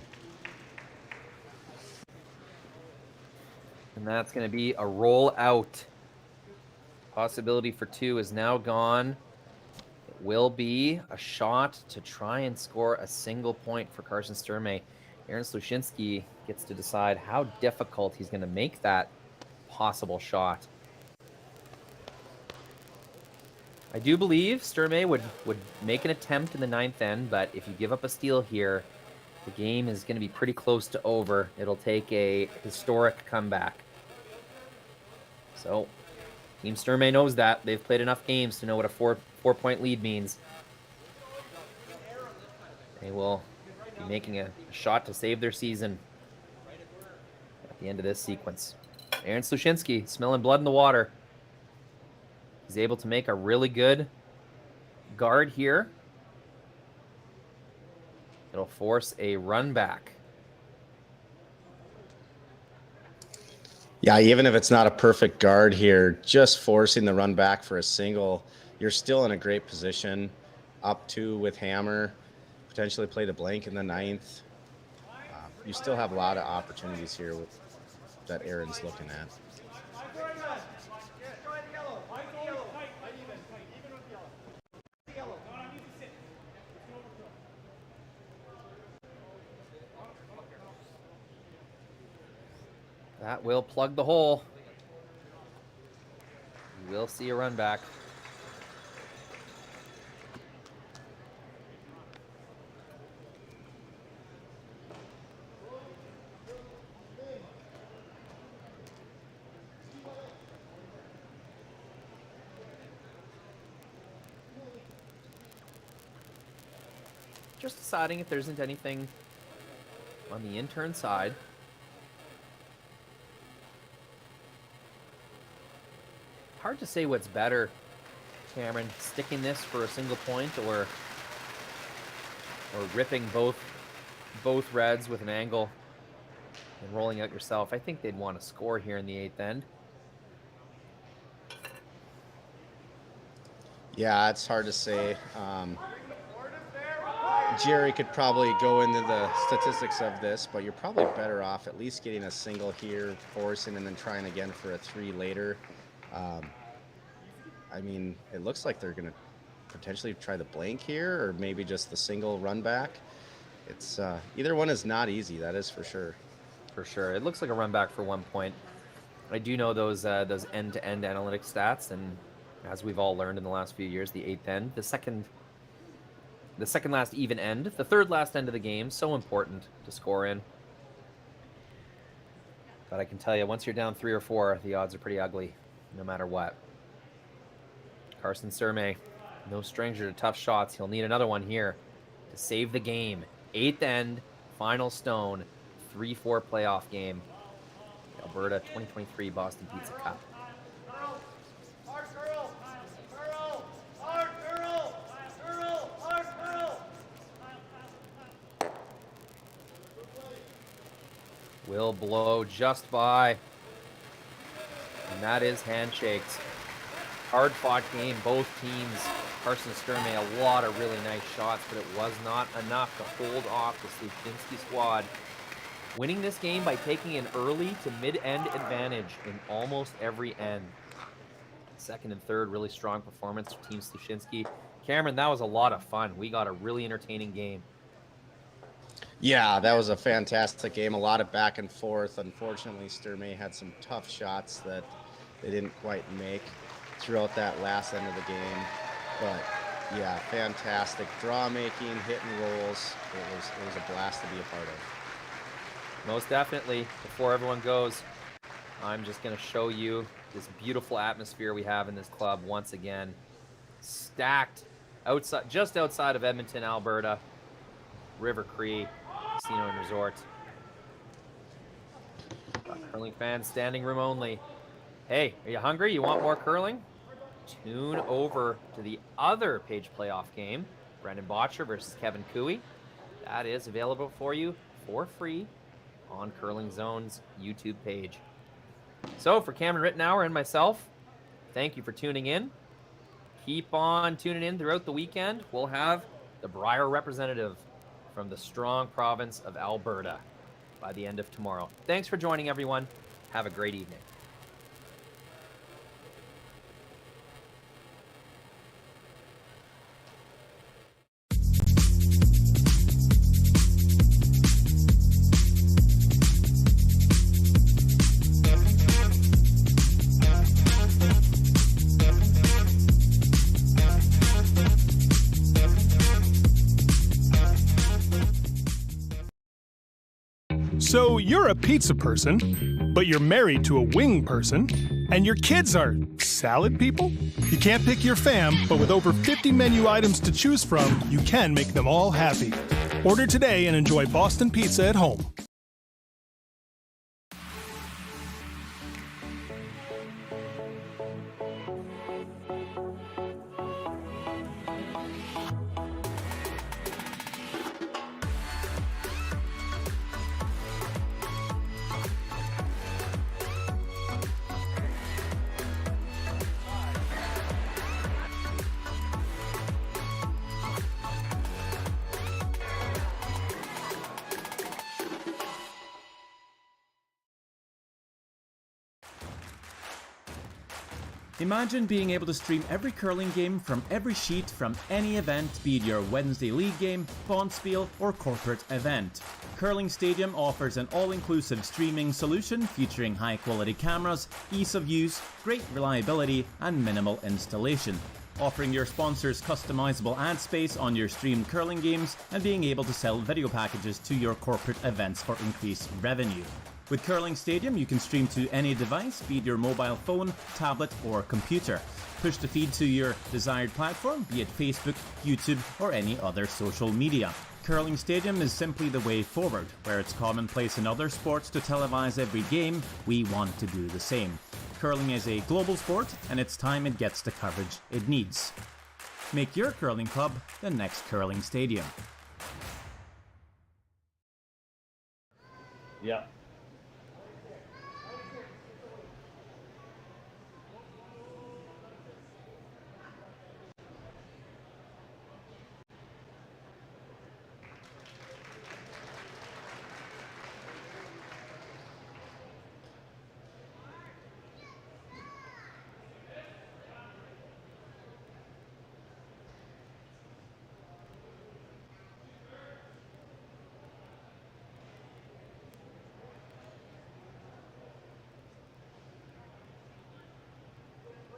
And that's going to be a roll out. Possibility for 2 is now gone. It will be a shot to try and score a single point for Karsten Sturmay. Aaron Sluchinski gets to decide how difficult he's going to make that possible shot. I do believe Sturmay would make an attempt in the 9th end, but if you give up a steal here, the game is going to be pretty close to over. It'll take a historic comeback. So, Team Sturmay knows that. They've played enough games to know what a four-point lead means. They will be making a shot to save their season at the end of this sequence. Aaron Sluchinski, smelling blood in the water. He's able to make a really good guard here. It'll force a run back. Yeah, even if it's not a perfect guard here, just forcing the run back for a single, you're still in a great position. Up 2 with hammer, potentially play the blank in the 9th. You still have a lot of opportunities here with that Aaron's looking at. That will plug the hole. You will see a run back. Just deciding if there isn't anything on the intern side. Hard to say what's better, Cameron, sticking this for a single point or ripping both reds with an angle and rolling out yourself. I think they'd want to score here in the 8th end. Yeah, it's hard to say. Jerry could probably go into the statistics of this, but you're probably better off at least getting a single here, forcing, and then trying again for a 3 later. I mean, it looks like they're going to potentially try the blank here, or maybe just the single run back. It's either one is not easy, that is for sure. For sure. It looks like a run back for 1 point. I do know those end-to-end analytics stats, and as we've all learned in the last few years, the 8th end, the second last even end, the third last end of the game, so important to score in. But I can tell you, once you're down 3 or 4, the odds are pretty ugly, no matter what. Karsten Sturmay, no stranger to tough shots. He'll need another one here to save the game. 8th end, final stone, 3-4 playoff game. The Alberta 2023 Boston Pizza Cup. Will blow just by. And that is handshakes. Hard-fought game, both teams. Karsten Sturmay, a lot of really nice shots, but it was not enough to hold off the Sluchinski squad. Winning this game by taking an early to mid-end advantage in almost every end. Second and third, really strong performance for Team Sluchinski. Cameron, that was a lot of fun. We got a really entertaining game. Yeah, that was a fantastic game. A lot of back and forth. Unfortunately, Sturmay had some tough shots that they didn't quite make throughout that last end of the game. But yeah, fantastic draw making, hit and rolls. It was a blast to be a part of. Most definitely. Before everyone goes, I'm just going to show you this beautiful atmosphere we have in this club once again. Stacked outside, just outside of Edmonton, Alberta. River Cree Casino and Resort. Curling fans, standing room only. Hey, are you hungry? You want more curling? Tune over to the other page playoff game, Brendan Botcher versus Kevin Cooey. That is available for you for free on Curling Zone's YouTube page. So for Cameron Rittenauer and myself, thank you for tuning in. Keep on tuning in throughout the weekend. We'll have the Brier representative from the strong province of Alberta by the end of tomorrow. Thanks for joining, everyone. Have a great evening. So you're a pizza person, but you're married to a wing person, and your kids are salad people? You can't pick your fam, but with over 50 menu items to choose from, you can make them all happy. Order today and enjoy Boston Pizza at home. Imagine being able to stream every curling game from every sheet from any event, be it your Wednesday league game, bonspiel, or corporate event. Curling Stadium offers an all-inclusive streaming solution featuring high-quality cameras, ease of use, great reliability, and minimal installation. Offering your sponsors customizable ad space on your streamed curling games and being able to sell video packages to your corporate events for increased revenue. With Curling Stadium, you can stream to any device, be it your mobile phone, tablet, or computer. Push the feed to your desired platform, be it Facebook, YouTube, or any other social media. Curling Stadium is simply the way forward. Where it's commonplace in other sports to televise every game, we want to do the same. Curling is a global sport, and it's time it gets the coverage it needs. Make your curling club the next Curling Stadium. Yeah.